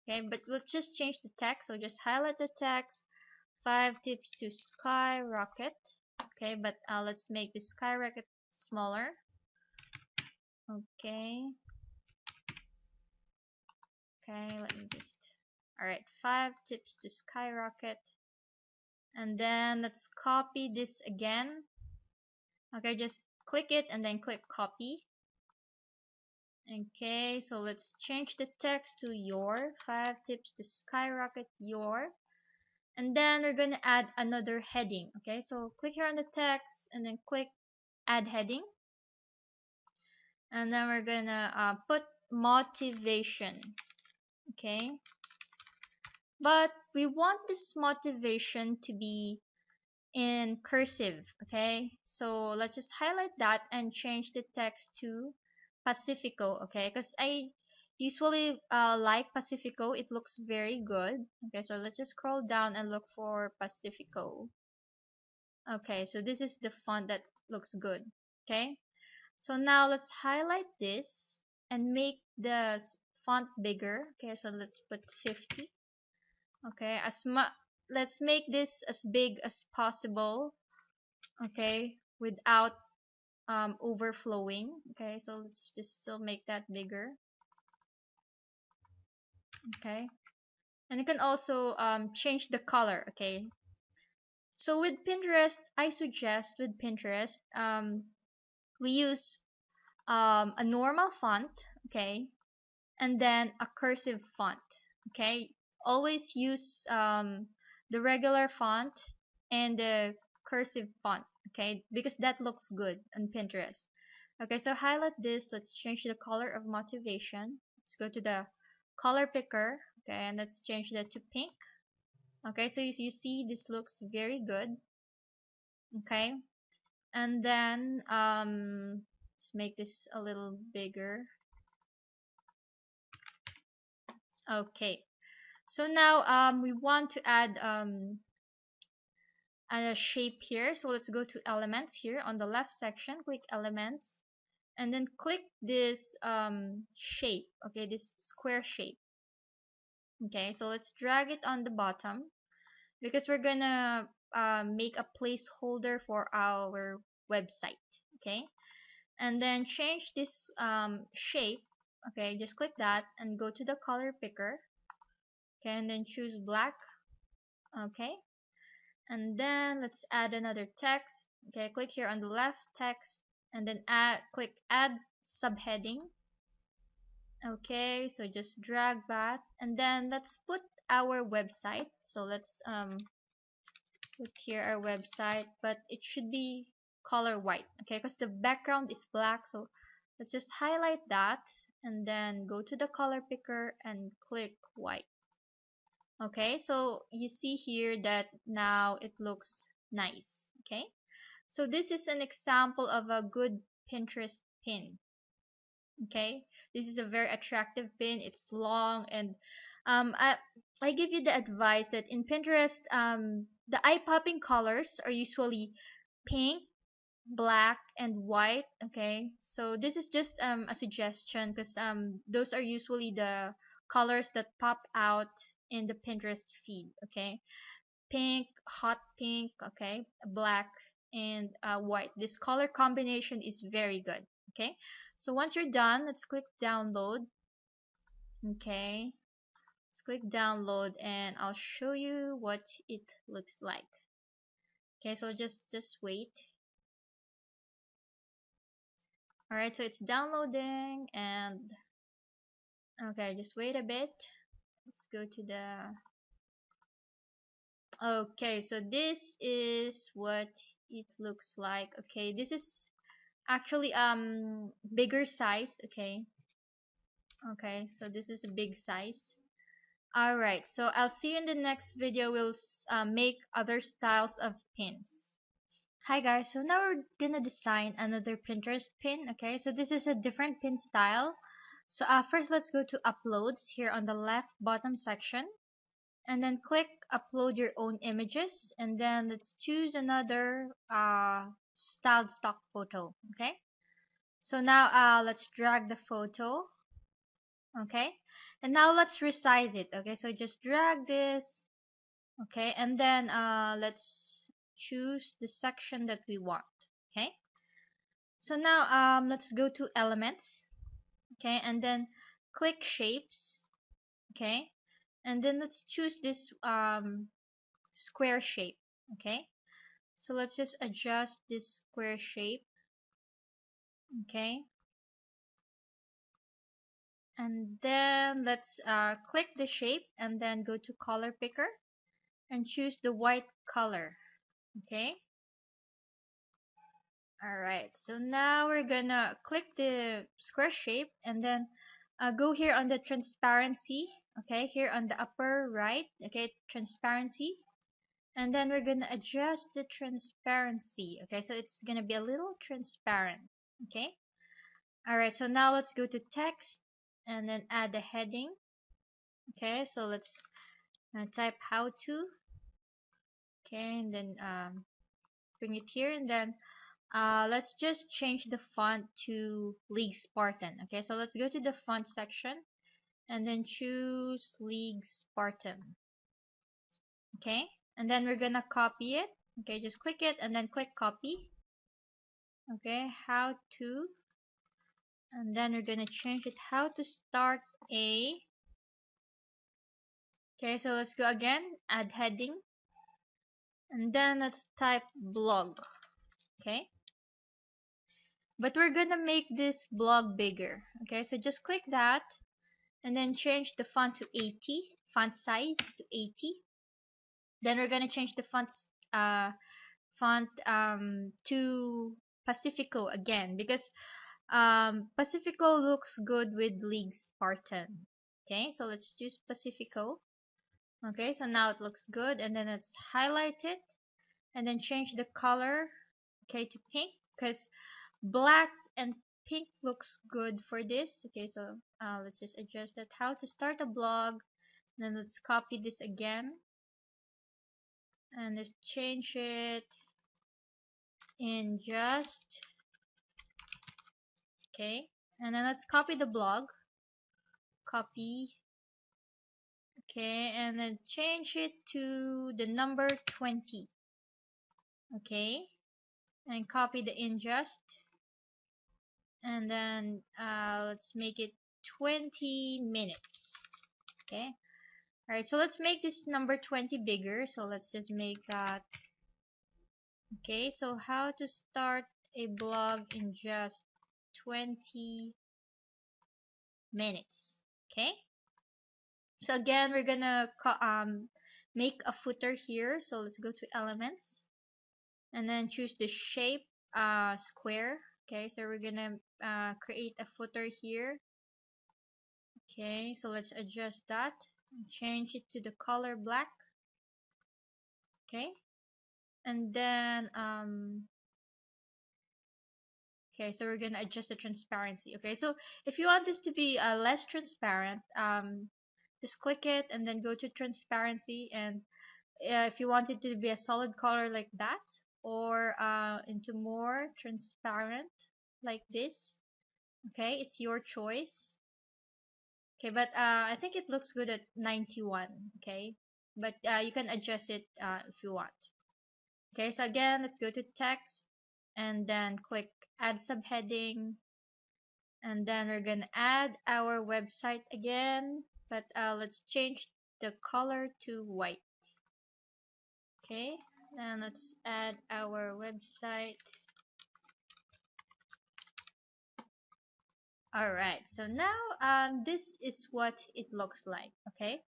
Okay, but let's just change the text. So just highlight the text, 5 tips to skyrocket. Okay, but let's make the skyrocket smaller. Okay, let me just, alright, 5 tips to skyrocket. And then let's copy this again. Okay, just click it and then click copy. Okay, so let's change the text to your 5 tips to skyrocket your. And then we're going to add another heading. Okay, so click here on the text and then click add heading. And then we're going to put motivation. Okay, but we want this motivation to be in cursive. Okay, so let's just highlight that and change the text to Pacifico. Okay, because I usually like Pacifico, it looks very good. Okay, so let's just scroll down and look for Pacifico. Okay, so this is the font that looks good. Okay, so now let's highlight this and make the font bigger. Okay, so let's put 50. Okay, let's make this as big as possible. Okay, without overflowing. Okay, so let's just still make that bigger. Okay, and you can also change the color. Okay, so with Pinterest, I suggest with Pinterest we use a normal font. Okay, and then a cursive font. Okay, always use the regular font and the cursive font. Okay, because that looks good on Pinterest. Okay, so highlight this. Let's change the color of motivation. Let's go to the color picker. Okay, and let's change that to pink. Okay, so you see this looks very good. Okay, and then let's make this a little bigger. Okay, so now we want to add a shape here. So let's go to elements here on the left section. Click elements and then click this shape. Okay, this square shape. Okay, so let's drag it on the bottom because we're gonna make a placeholder for our website. Okay, and then change this shape. Okay, just click that and go to the color picker. Okay, and then choose black. Okay, and then let's add another text. Okay, click here on the left text and then click add subheading. Okay, so just drag that and then let's put our website. So let's put here our website, but it should be color white. Okay, because the background is black. So let's just highlight that and then go to the color picker and click white. Okay, so you see here that now it looks nice. Okay, so this is an example of a good Pinterest pin. Okay, this is a very attractive pin. It's long and I give you the advice that in Pinterest, the eye-popping colors are usually pink, black, and white. Okay, so this is just a suggestion because those are usually the colors that pop out in the Pinterest feed. Okay, pink, hot pink, okay, black, and white. This color combination is very good. Okay, so once you're done, let's click download. Okay, let's click download and I'll show you what it looks like. Okay, so just wait. All right, so it's downloading and okay, just wait a bit. Let's go to the okay, so this is what it looks like. Okay, this is actually bigger size. Okay, okay, so this is a big size. All right, so I'll see you in the next video. We'll make other styles of pins. Hi guys, so now we're gonna design another Pinterest pin. Okay, so this is a different pin style. So first let's go to uploads here on the left bottom section, and then click upload your own images, and then let's choose another styled stock photo. Okay, so now let's drag the photo. Okay, and now let's resize it. Okay, so just drag this. Okay, and then let's choose the section that we want. Okay, so now let's go to elements. Okay, and then click shapes. Okay, and then let's choose this square shape. Okay, so let's just adjust this square shape. Okay, and then let's click the shape and then go to color picker and choose the white color. Okay, alright, so now we're gonna click the square shape and then go here on the transparency. Okay, here on the upper right. Okay, transparency, and then we're gonna adjust the transparency. Okay, so it's gonna be a little transparent. Okay, alright, so now let's go to text and then add the heading. Okay, so let's type how to. Okay, and then bring it here, and then let's just change the font to League Spartan. Okay, so let's go to the font section and then choose League Spartan. Okay, and then we're gonna copy it. Okay, just click it and then click copy. Okay, how to, and then we're gonna change it how to start a. Okay, so let's go again, add heading, and then let's type blog. Okay, but we're gonna make this blog bigger. Okay, so just click that and then change the font to 80, font size to 80. Then we're gonna change the font to Pacifico again because Pacifico looks good with League Spartan. Okay, so let's choose Pacifico. Okay, so now it looks good, and then let's highlight it and then change the color, okay, to pink because black and pink looks good for this. Okay, so let's just adjust that. How to start a blog. Then let's copy this again and let's change it in just. Okay, and then let's copy the blog. Copy. Okay, and then change it to the number 20. Okay, and copy the ingest, and then let's make it 20 minutes. Okay, alright, so let's make this number 20 bigger. So let's just make that. Okay, so how to start a blog in just 20 minutes. Okay, so again we're gonna make a footer here. So let's go to elements and then choose the shape square. Okay, so we're gonna create a footer here. Okay, so let's adjust that and change it to the color black. Okay, and then okay, so we're gonna adjust the transparency. Okay, so if you want this to be less transparent, Just click it and then go to transparency, and if you want it to be a solid color like that, or into more transparent like this, okay, it's your choice. Okay, but I think it looks good at 91. Okay, but you can adjust it if you want. Okay, so again, let's go to text and then click add subheading, and then we're gonna add our website again, but let's change the color to white. Okay, then let's add our website. All right, so now this is what it looks like. Okay,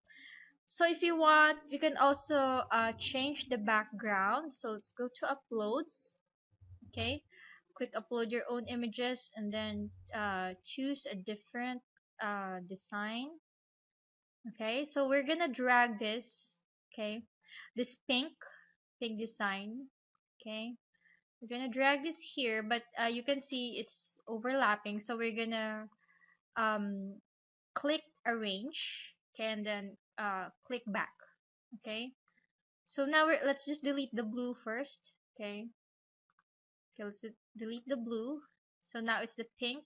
so if you want, you can also change the background. So let's go to uploads. Okay, click upload your own images, and then choose a different design. Okay, so we're gonna drag this. Okay, this pink design. Okay, we're gonna drag this here, but you can see it's overlapping, so we're gonna um click arrange. Okay, and then click back. Okay, so now let's just delete the blue first. Okay, let's delete the blue. So now it's the pink,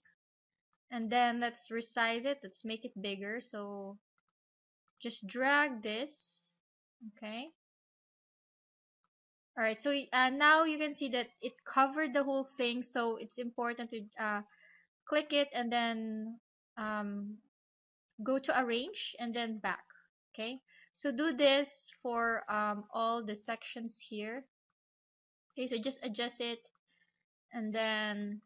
and then let's resize it. Let's make it bigger. So just drag this. Okay, all right, so now you can see that it covered the whole thing, so it's important to click it and then um, go to arrange and then back. Okay, so do this for all the sections here. Okay, so just adjust it and then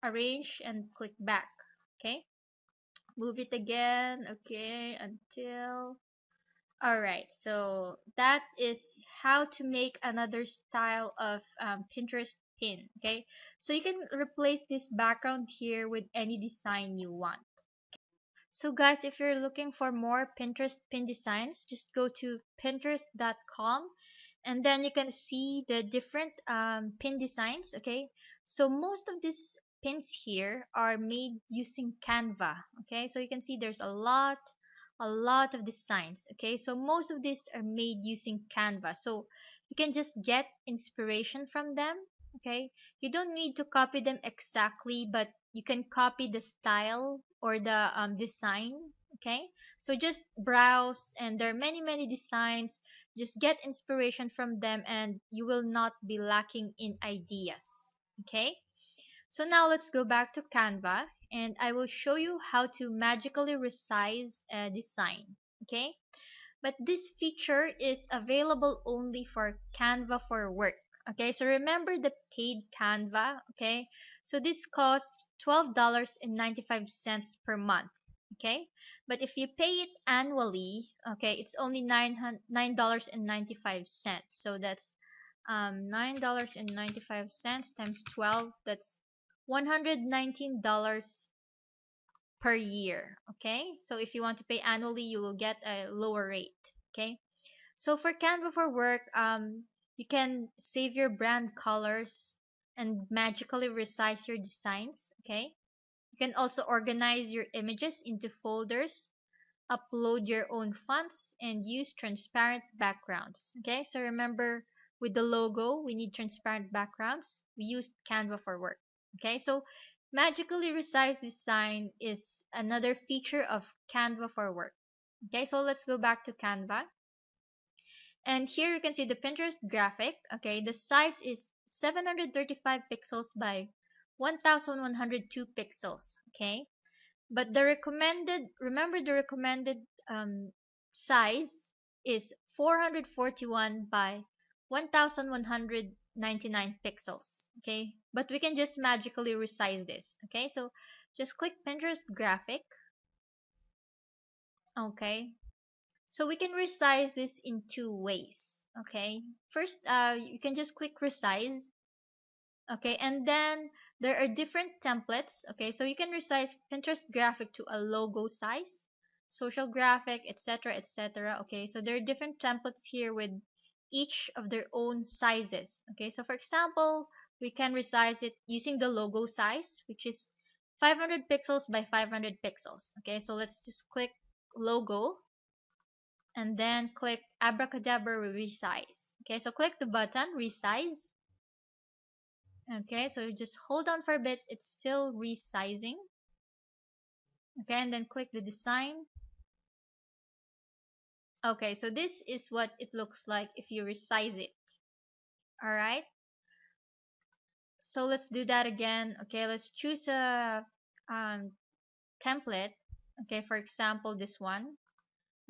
arrange and click back. Okay, move it again. Okay, until alright, so that is how to make another style of Pinterest pin. Okay, so you can replace this background here with any design you want. So guys, if you're looking for more Pinterest pin designs, just go to pinterest.com, and then you can see the different pin designs. Okay, so most of these pins here are made using Canva. Okay, so you can see there's a lot of designs. Okay, so most of these are made using Canva, so you can just get inspiration from them. Okay, you don't need to copy them exactly, but you can copy the style or the design. Okay, so just browse, and there are many designs. Just get inspiration from them, and you will not be lacking in ideas. Okay, so now let's go back to Canva, and I will show you how to magically resize a design. Okay, but this feature is available only for Canva for Work. Okay, so remember the paid Canva. Okay, so this costs $12.95 per month. Okay, but if you pay it annually, okay, it's only $9.95. So that's $9.95 times 12. That's $119 per year. Okay, so if you want to pay annually, you will get a lower rate. Okay, so for Canva for Work, you can save your brand colors and magically resize your designs. Okay, you can also organize your images into folders, upload your own fonts, and use transparent backgrounds. Okay, so remember, with the logo we need transparent backgrounds. We used Canva for Work. Okay, so magically resize design is another feature of Canva for Work. Okay, so let's go back to Canva, and here you can see the Pinterest graphic. Okay, the size is 735 pixels by 1102 pixels. Okay, but the recommended, remember, the recommended size is 441 by 1199 pixels. Okay, but we can just magically resize this. Okay, so just click Pinterest graphic. Okay, so we can resize this in two ways. Okay, first, you can just click resize. Okay, and then there are different templates. Okay, so you can resize Pinterest graphic to a logo size, social graphic, etc., etc. Okay, so there are different templates here with each of their own sizes. Okay, so for example, we can resize it using the logo size, which is 500 pixels by 500 pixels. Okay, so let's just click logo and then click abracadabra resize. Okay, so click the button resize. Okay, so just hold on for a bit, it's still resizing. Okay, and then click the design. Okay, so this is what it looks like if you resize it. All right, so let's do that again. Okay, let's choose a template. Okay, for example, this one.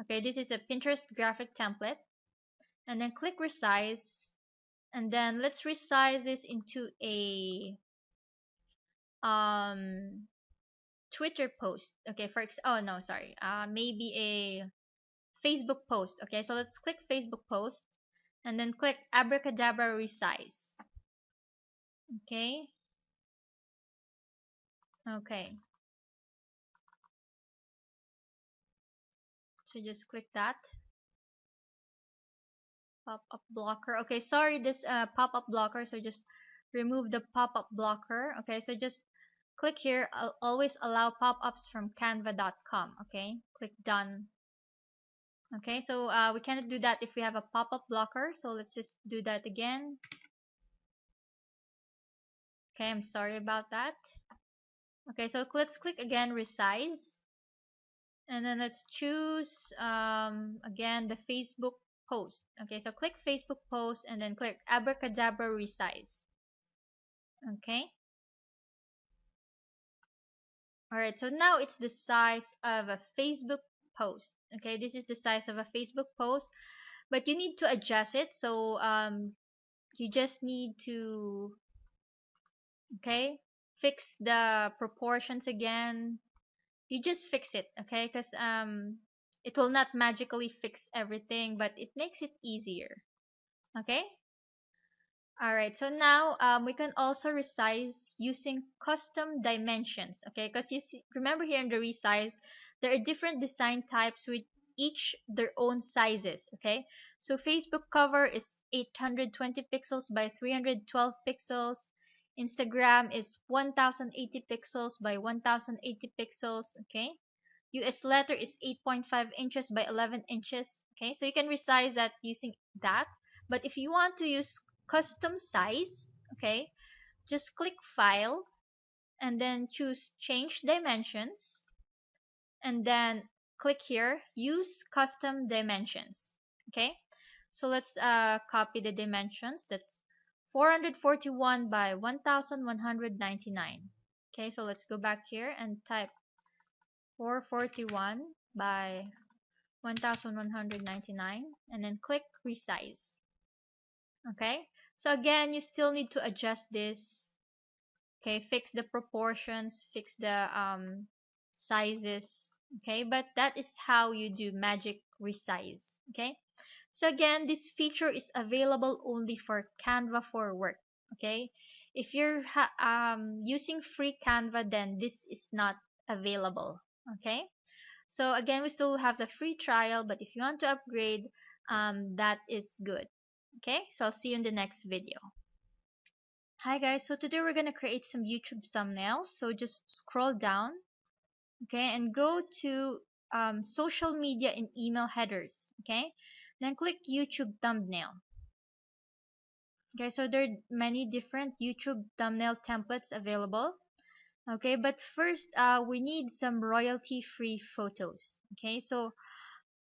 Okay, this is a Pinterest graphic template. And then click resize. And then let's resize this into a um Twitter post. Okay, oh no, sorry. Maybe a Facebook post. Okay, so let's click Facebook post and then click abracadabra resize. Okay. Okay. So just click that. Pop-up blocker. Okay, sorry, this pop-up blocker. So just remove the pop-up blocker. Okay, so just click here. Always allow pop-ups from canva.com. Okay, click done. Okay, so we cannot do that if we have a pop-up blocker. So let's just do that again. Okay, I'm sorry about that. Okay, so let's click again resize. And then let's choose again the Facebook post. Okay, so click Facebook post and then click abracadabra resize. Okay. Alright, so now it's the size of a Facebook post. Okay, this is the size of a Facebook post, but you need to adjust it. So you just need to, okay, fix the proportions again. You just fix it, okay, because it will not magically fix everything, but it makes it easier. Okay. All right, so now we can also resize using custom dimensions, okay? Because you see, remember here in the resize, there are different design types with each their own sizes, okay? So Facebook cover is 820 pixels by 312 pixels. Instagram is 1080 pixels by 1080 pixels, okay? US letter is 8.5 inches by 11 inches, okay? So you can resize that using that. But if you want to use custom size, okay, just click file and then choose change dimensions and then click here use custom dimensions. Okay, so let's copy the dimensions. That's 441 by 1199. Okay, so let's go back here and type 441 by 1199 and then click resize. Okay, so again you still need to adjust this. Okay, fix the proportions, fix the sizes. Okay, but that is how you do magic resize. Okay, so again this feature is available only for Canva for Work. Okay, if you're using free Canva, then this is not available. Okay, so again we still have the free trial, but if you want to upgrade, that is good. Okay, so I'll see you in the next video. Hi guys, so today we're gonna create some YouTube thumbnails. So just scroll down, okay, and go to social media and email headers, okay, then click YouTube thumbnail. Okay, so there are many different YouTube thumbnail templates available. Okay, but first we need some royalty-free photos. Okay, so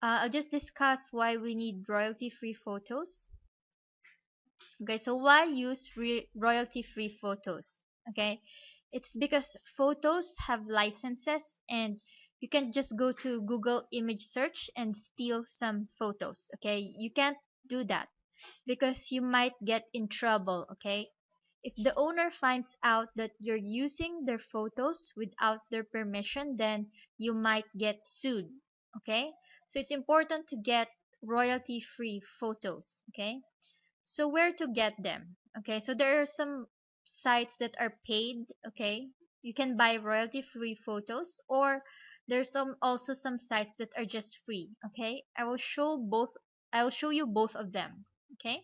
I'll just discuss why we need royalty-free photos. Okay, so why use royalty-free photos? Okay, it's because photos have licenses and you can just go to Google image search and steal some photos. Okay, you can't do that because you might get in trouble. Okay, if the owner finds out that you're using their photos without their permission, then you might get sued. Okay, so it's important to get royalty-free photos. Okay, so where to get them? Okay, so there are some sites that are paid. Okay, you can buy royalty free photos, or there's some sites that are just free. Okay, I'll show you both of them. Okay,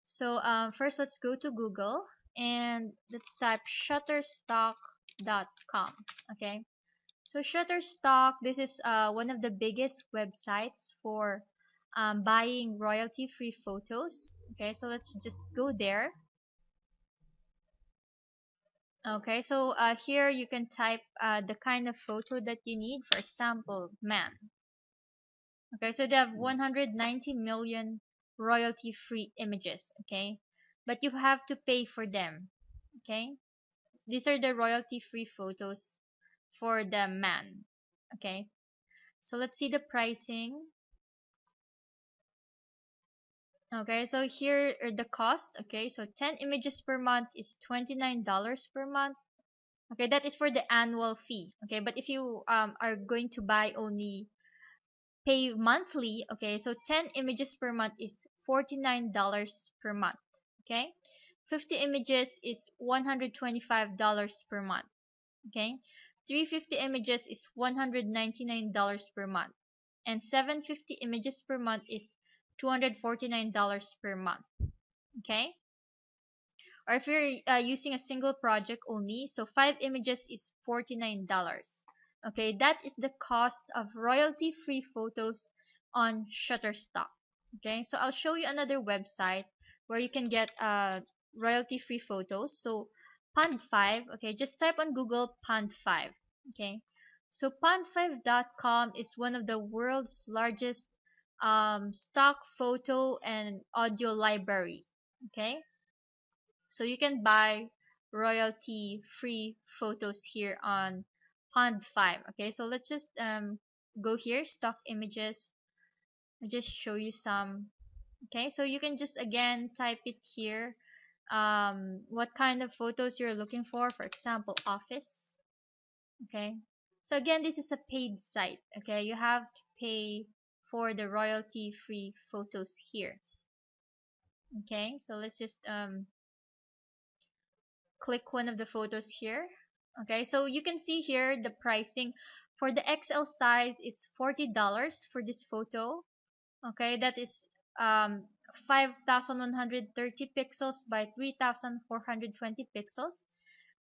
so first let's go to Google. and let's type shutterstock.com. Okay, so Shutterstock, this is one of the biggest websites for buying royalty-free photos. Okay, so let's just go there. Okay, so here you can type the kind of photo that you need. For example, man. Okay, so they have 190 million royalty-free images. Okay, but you have to pay for them. Okay, these are the royalty-free photos for the man. Okay, so let's see the pricing. Okay, so here are the cost. Okay, so 10 images per month is $29 per month. Okay, that is for the annual fee. Okay, but if you are going to buy only pay monthly, okay, so 10 images per month is $49 per month. Okay, 50 images is $125 per month. Okay, 350 images is $199 per month, and 750 images per month is $249 per month. Okay, or if you're using a single project only, so 5 images is $49. Okay, that is the cost of royalty free photos on Shutterstock. Okay, so I'll show you another website where you can get royalty free photos. So Pond5, okay, just type on Google Pond5. Okay, so Pond5.com is one of the world's largest stock photo and audio library. Okay, so you can buy royalty free photos here on Pond5. Okay, so let's just go here, stock images. I'll just show you some. Okay, so you can just again type it here, what kind of photos you're looking for example office. Okay, so again, this is a paid site. Okay, you have to pay for the royalty free photos here. Okay, so let's just click one of the photos here. Okay, so you can see here the pricing for the XL size. It's $40 for this photo. Okay, that is 5130 pixels by 3420 pixels.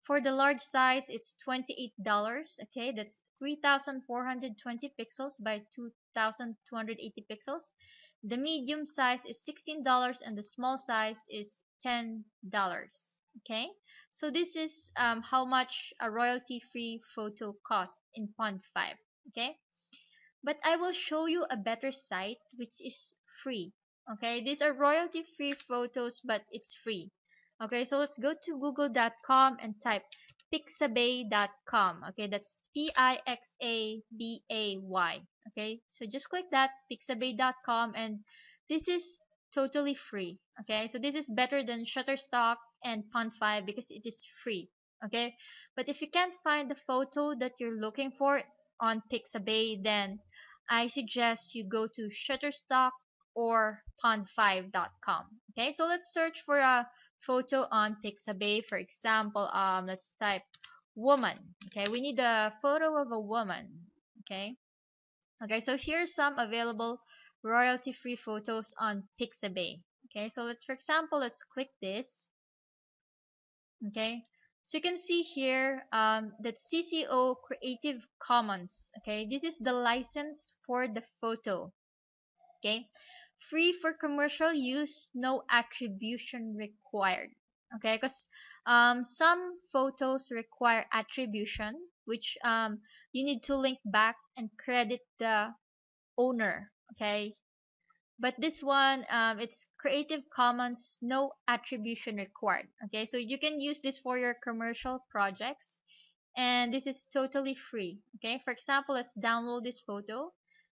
For the large size, it's $28. Okay, that's 3420 pixels by 2280 pixels. The medium size is $16 and the small size is $10. Okay, so this is how much a royalty free photo costs in Pond5. Okay, but I will show you a better site which is free. Okay, these are royalty free photos, but it's free. Okay, so let's go to google.com and type pixabay.com. Okay, that's Pixabay. Okay, so just click that pixabay.com, and this is totally free. Okay, so this is better than Shutterstock and Pond5 because it is free. Okay, but if you can't find the photo that you're looking for on Pixabay, then I suggest you go to Shutterstock or pond5.com. Okay, so let's search for a photo on Pixabay. For example, let's type woman. Okay, we need a photo of a woman. Okay, okay, so here's some available royalty-free photos on Pixabay. Okay, so let's, for example, let's click this. Okay, so you can see here that CC0 Creative Commons. Okay, this is the license for the photo. Okay, free for commercial use, no attribution required. Okay, because some photos require attribution, which you need to link back and credit the owner. Okay, but this one, it's Creative Commons, no attribution required. Okay, so you can use this for your commercial projects, and this is totally free. Okay, for example, let's download this photo.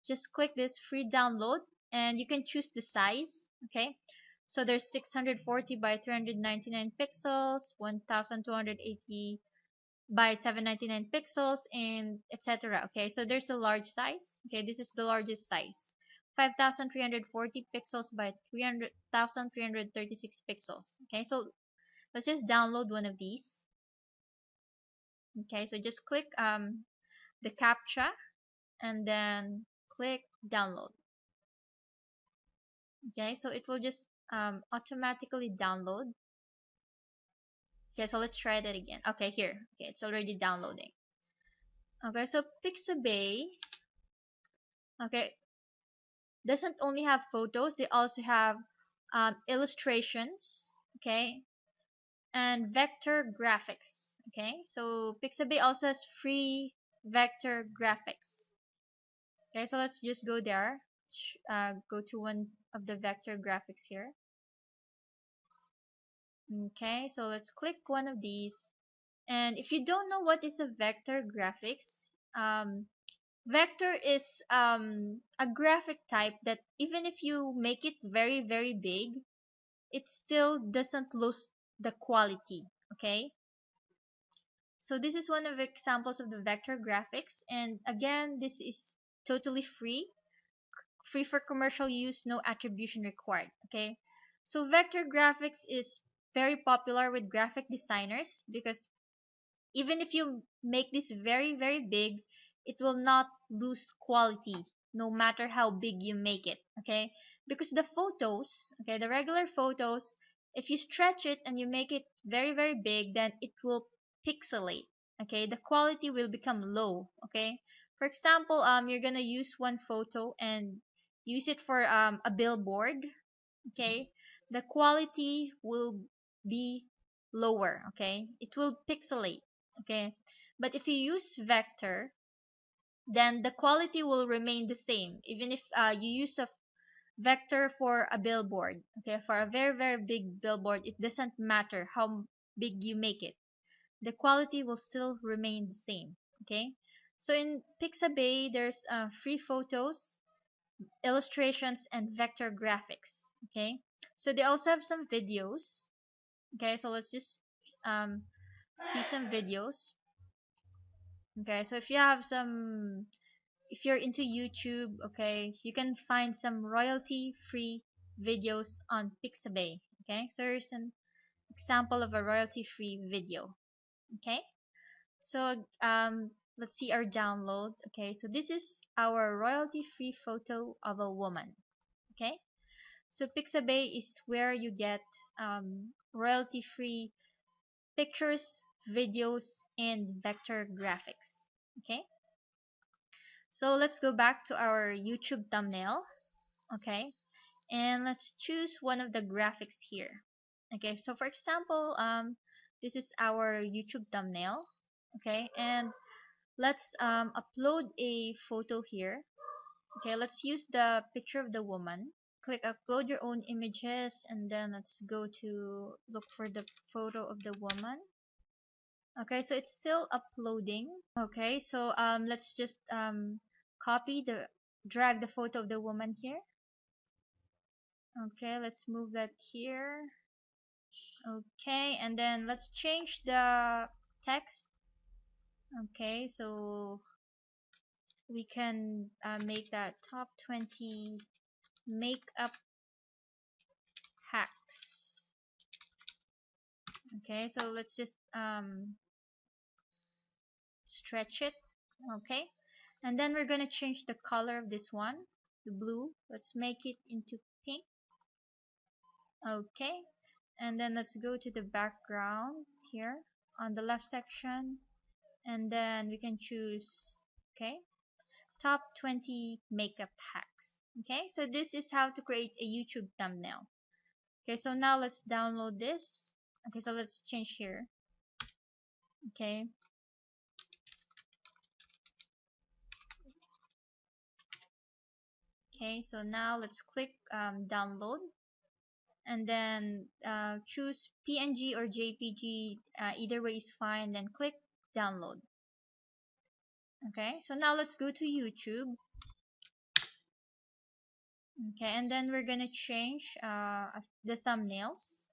Just click this free download, and you can choose the size. Okay, so there's 640 by 399 pixels, 1280 by 799 pixels, and etc. Okay, so there's a large size. Okay, this is the largest size, 5340 pixels by 1336 pixels. Okay, so let's just download one of these. Okay, so just click the captcha and then click download. Okay, so it will just automatically download. Okay, so let's try that again. Okay, here. Okay, it's already downloading. Okay, so Pixabay, okay, doesn't only have photos, they also have illustrations, okay, and vector graphics. Okay, so Pixabay also has free vector graphics. Okay, so let's just go there. Go to one of the vector graphics here. Okay, so let's click one of these. And if you don't know what is a vector graphics, vector is a graphic type that even if you make it very, very big, it still doesn't lose the quality. Okay, so this is one of the examples of the vector graphics. And again, this is totally free for commercial use, no attribution required. Okay, so vector graphics is very popular with graphic designers because even if you make this very, very big, it will not lose quality no matter how big you make it. Okay, because the photos, okay, the regular photos, if you stretch it and you make it very, very big, then it will pixelate. Okay, the quality will become low. Okay, for example, you're gonna use one photo and use it for a billboard. Okay, the quality will be lower. Okay, it will pixelate. Okay, but if you use vector, then the quality will remain the same even if you use a vector for a billboard. Okay, for a very, very big billboard, it doesn't matter how big you make it, the quality will still remain the same. Okay, so in Pixabay there's free photos, illustrations, and vector graphics. Okay, so they also have some videos. Okay, so let's just um, see some videos. Okay, so if you're into YouTube, okay, you can find some royalty free videos on Pixabay. Okay, so here's an example of a royalty free video. Okay, so let's see our download. Okay, so this is our royalty free photo of a woman. Okay, so Pixabay is where you get royalty free pictures, videos, and vector graphics. Okay, so let's go back to our YouTube thumbnail. Okay, and let's choose one of the graphics here. Okay, so for example, this is our YouTube thumbnail. Okay, and let's upload a photo here. Okay, let's use the picture of the woman. Click upload your own images, and then let's go to look for the photo of the woman. Okay, so it's still uploading. Okay, so let's just copy the drag the photo of the woman here. Okay, let's move that here. Okay, and then let's change the text. Okay, so we can make that top 20 makeup hacks. Okay, so let's just stretch it. Okay, and then we're gonna change the color of this one, the blue. Let's make it into pink. Okay, and then let's go to the background here on the left section, and then we can choose, okay, top 20 makeup hacks. Okay, so this is how to create a YouTube thumbnail. Okay, so now let's download this. Okay, so let's change here. Okay, okay, so now let's click download, and then choose PNG or JPG, either way is fine, then click download. Okay, so now let's go to YouTube. Okay, and then we're gonna change the thumbnails.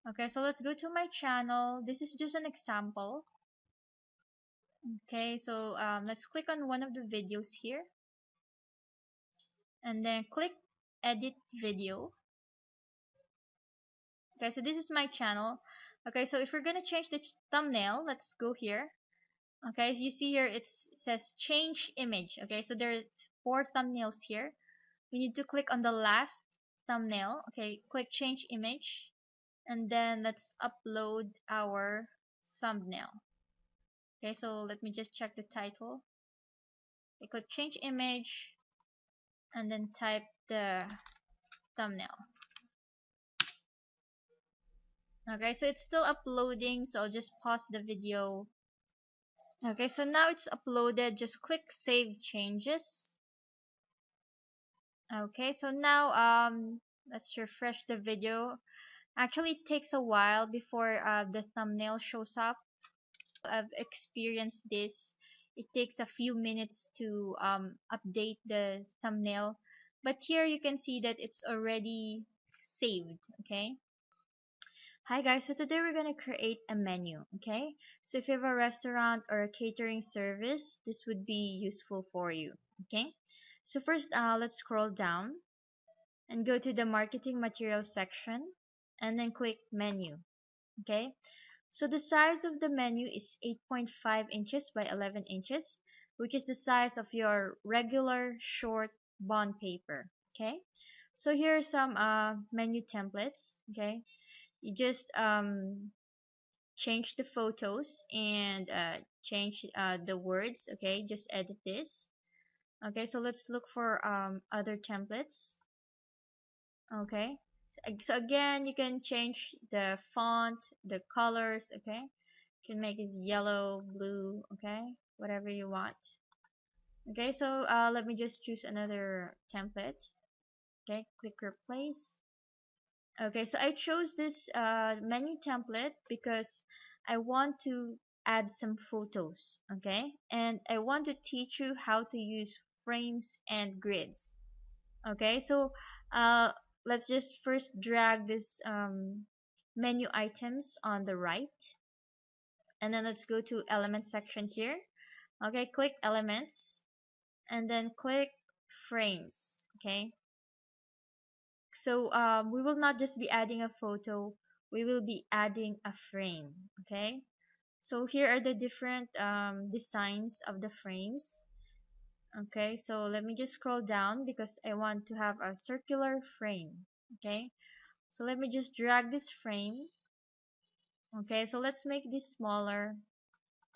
Okay, so let's go to my channel. This is just an example. Okay, so let's click on one of the videos here, and then click edit video. Okay, so this is my channel. Okay, so if we're gonna change the thumbnail, let's go here. Okay, as you see here, it says change image. Okay, so there's 4 thumbnails here. We need to click on the last thumbnail. Okay, click change image, and then let's upload our thumbnail. Okay, so let me just check the title. I click change image and then type the thumbnail. Okay, so it's still uploading, so I'll just pause the video. Okay, so now it's uploaded. Just click save changes. Okay, so now let's refresh the video. Actually, it takes a while before the thumbnail shows up. I've experienced this. It takes a few minutes to update the thumbnail, but here you can see that it's already saved. Okay. Hi guys, so today we're gonna create a menu. Okay, so if you have a restaurant or a catering service, this would be useful for you. Okay, so first let's scroll down and go to the marketing materials section and then click menu. Okay, so the size of the menu is 8.5 inches by 11 inches, which is the size of your regular short bond paper. Okay, so here are some menu templates. Okay, you just change the photos and change the words. Okay, just edit this. Okay, so let's look for other templates. Okay, so again you can change the font, the colors. Okay, you can make it yellow, blue, okay, whatever you want. Okay, so let me just choose another template. Okay, click replace. Okay, so I chose this menu template because I want to add some photos. Okay, and I want to teach you how to use frames and grids. Okay, so uh, let's just first drag this menu items on the right, and then let's go to element section here. Okay, click elements and then click frames. Okay, so we will not just be adding a photo, we will be adding a frame. Okay, so here are the different designs of the frames. Okay, so let me just scroll down because I want to have a circular frame. Okay, so let me just drag this frame. Okay, so let's make this smaller,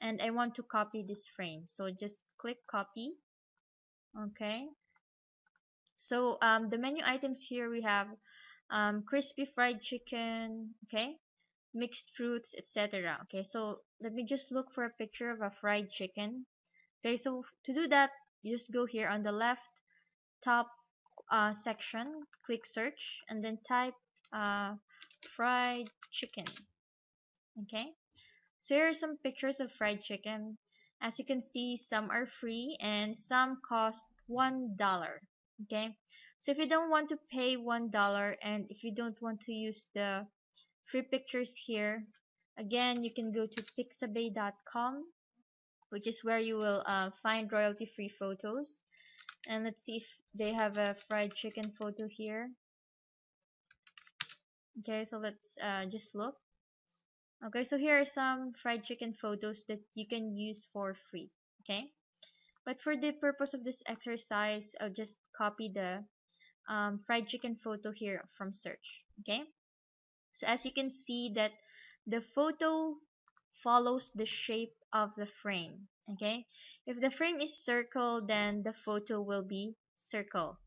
and I want to copy this frame, so just click copy. Okay, so the menu items here we have crispy fried chicken, okay, mixed fruits, etc. Okay, so let me just look for a picture of a fried chicken. Okay, so to do that, you just go here on the left top section, click search, and then type fried chicken. Okay, so here are some pictures of fried chicken. As you can see, some are free and some cost $1. Okay, so if you don't want to pay $1 and if you don't want to use the free pictures here, again you can go to pixabay.com, which is where you will find royalty free photos. And let's see if they have a fried chicken photo here. Okay, so let's just look. Okay, so here are some fried chicken photos that you can use for free. Okay, but for the purpose of this exercise, I'll just copy the fried chicken photo here from search. Okay, so as you can see that the photo follows the shape of the frame. Okay, if the frame is circle, then the photo will be circle.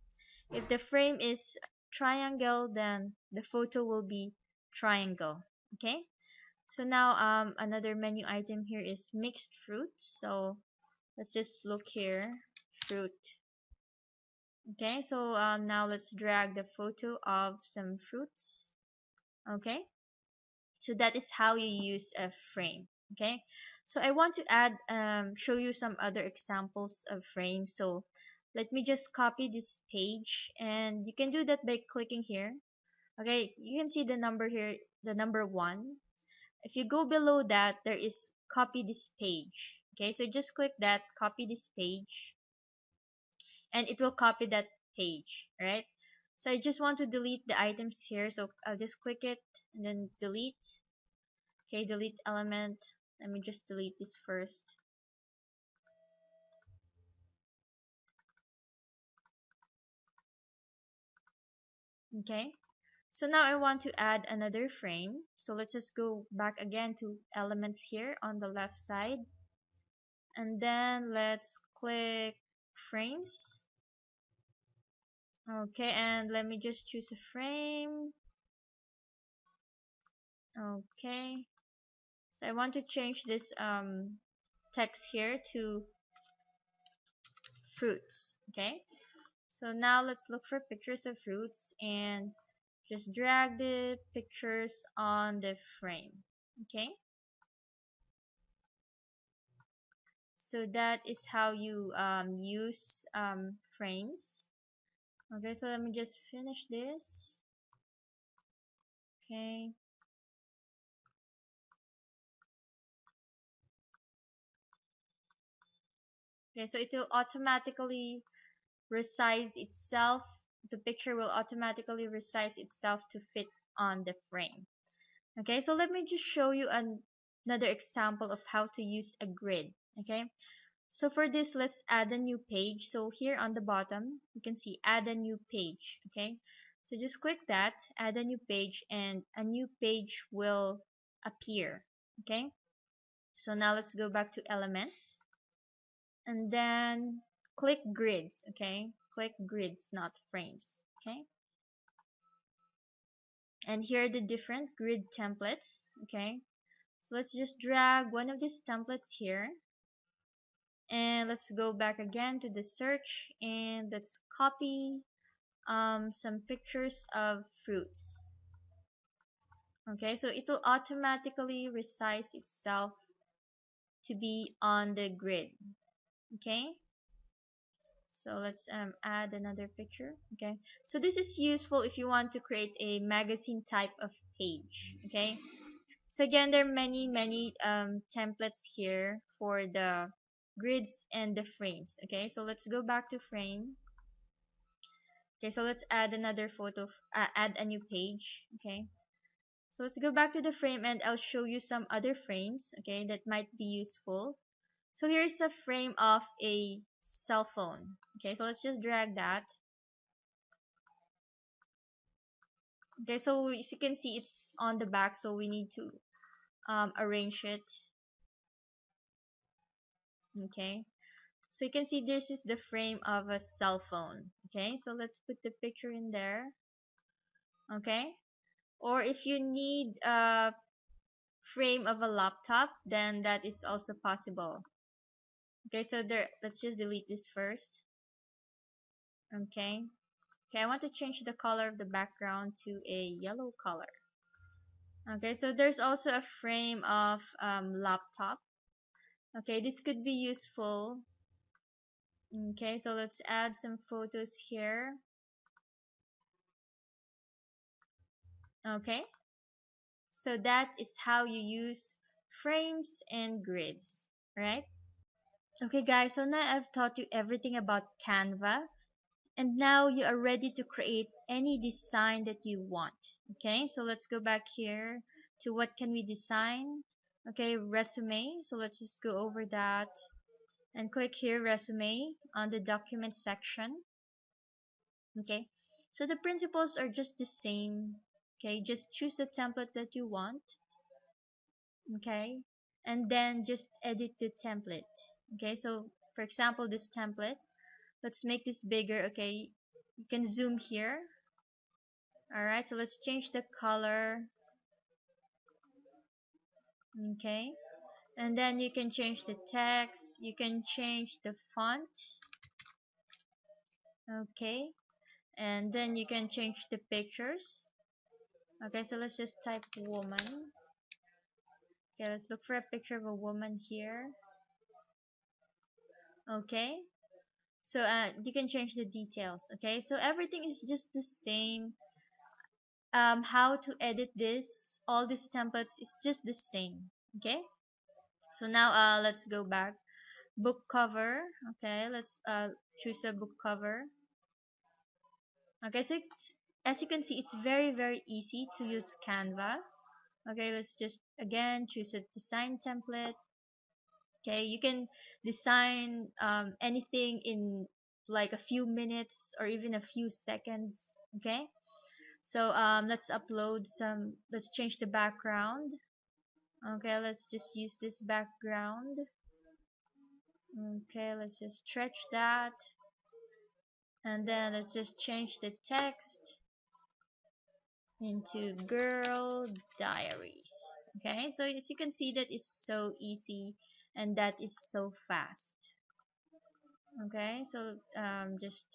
If the frame is triangle, then the photo will be triangle. Okay, so now another menu item here is mixed fruits. So let's just look here, fruit. Okay, so now let's drag the photo of some fruits. Okay, so that is how you use a frame. Okay, so I want to add show you some other examples of frames. So let me just copy this page, and you can do that by clicking here. Okay, you can see the number here, the number 1. If you go below that, there is copy this page. Okay, so just click that, copy this page, and it will copy that page, right? So I just want to delete the items here, so I'll just click it and then delete. Okay, delete element. Let me just delete this first. Okay, So now I want to add another frame. So let's just go back again to elements here on the left side. And then let's click frames. Okay, and let me just choose a frame. Okay. So I want to change this text here to fruits. Okay. So now let's look for pictures of fruits and just drag the pictures on the frame. Okay. So that is how you use frames. Okay, so let me just finish this. Okay. Okay, so it will automatically resize itself. The picture will automatically resize itself to fit on the frame. Okay, so let me just show you another example of how to use a grid. Okay, so for this, let's add a new page. So here on the bottom, you can see add a new page. Okay, so just click that, add a new page, and a new page will appear. Okay, so now let's go back to elements and then click grids. Okay, click grids, not frames. Okay, and here are the different grid templates. Okay, so let's just drag one of these templates here, and let's go back again to the search, and let's copy some pictures of fruits. Okay, so it will automatically resize itself to be on the grid. Okay, so let's add another picture. Okay, so this is useful if you want to create a magazine type of page. Okay, so again, there are many templates here for the grids and the frames. Okay, so let's go back to frame. Okay, so let's add another photo, add a new page. Okay, so let's go back to the frame and I'll show you some other frames, okay, that might be useful. So here's a frame of a cell phone. Okay, so let's just drag that. Okay, so as you can see, it's on the back, so we need to arrange it. Okay, so you can see this is the frame of a cell phone. Okay, so let's put the picture in there. Okay, or if you need a frame of a laptop, then that is also possible. Okay, so there, let's just delete this first. Okay, okay, I want to change the color of the background to a yellow color. Okay, so there's also a frame of laptop. Okay, this could be useful. Okay, so let's add some photos here. Okay, so that is how you use frames and grids, right? Okay guys, so now I've taught you everything about Canva, and now you are ready to create any design that you want. Okay, so let's go back here to what can we design. Okay, resume. So let's just go over that and click here, resume, on the document section. Okay, so the principles are just the same. Okay, just choose the template that you want. Okay, and then just edit the template. Okay, so for example, this template, let's make this bigger. Okay, you can zoom here. Alright, so let's change the color. Okay, and then you can change the text, you can change the font. Okay, and then you can change the pictures. Okay, so let's just type woman. Okay, let's look for a picture of a woman here. Okay, so you can change the details. Okay, so everything is just the same. How to edit this, all these templates is just the same. Okay, so now let's go back. Book cover. Okay, let's choose a book cover. Okay, so as you can see, it's very easy to use Canva. Okay, let's just again choose a design template. Okay, you can design anything in like a few minutes or even a few seconds. Okay, So let's upload some, let's change the background. Okay, let's just use this background. Okay, let's just stretch that, and then let's just change the text into girl diaries. Okay, so as you can see, that is so easy and that is so fast. Okay, so just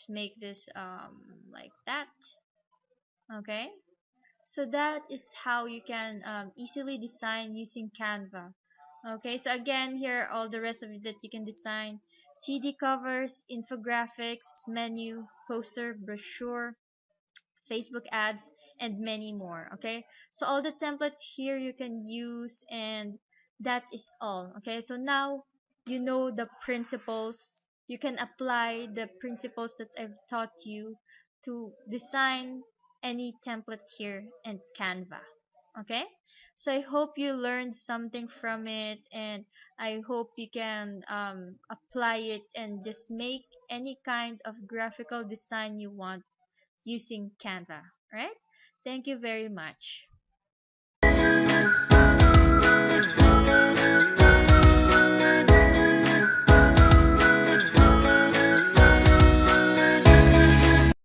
make this like that. Okay, so that is how you can easily design using Canva. Okay, so again, here are all the rest of it that you can design: CD covers, infographics, menu, poster, brochure, Facebook ads, and many more. Okay, so all the templates here you can use, and that is all. Okay, so now you know the principles. You can apply the principles that I've taught you to design any template here in Canva. Okay, so I hope you learned something from it, and I hope you can apply it and just make any kind of graphical design you want using Canva, right? Thank you very much.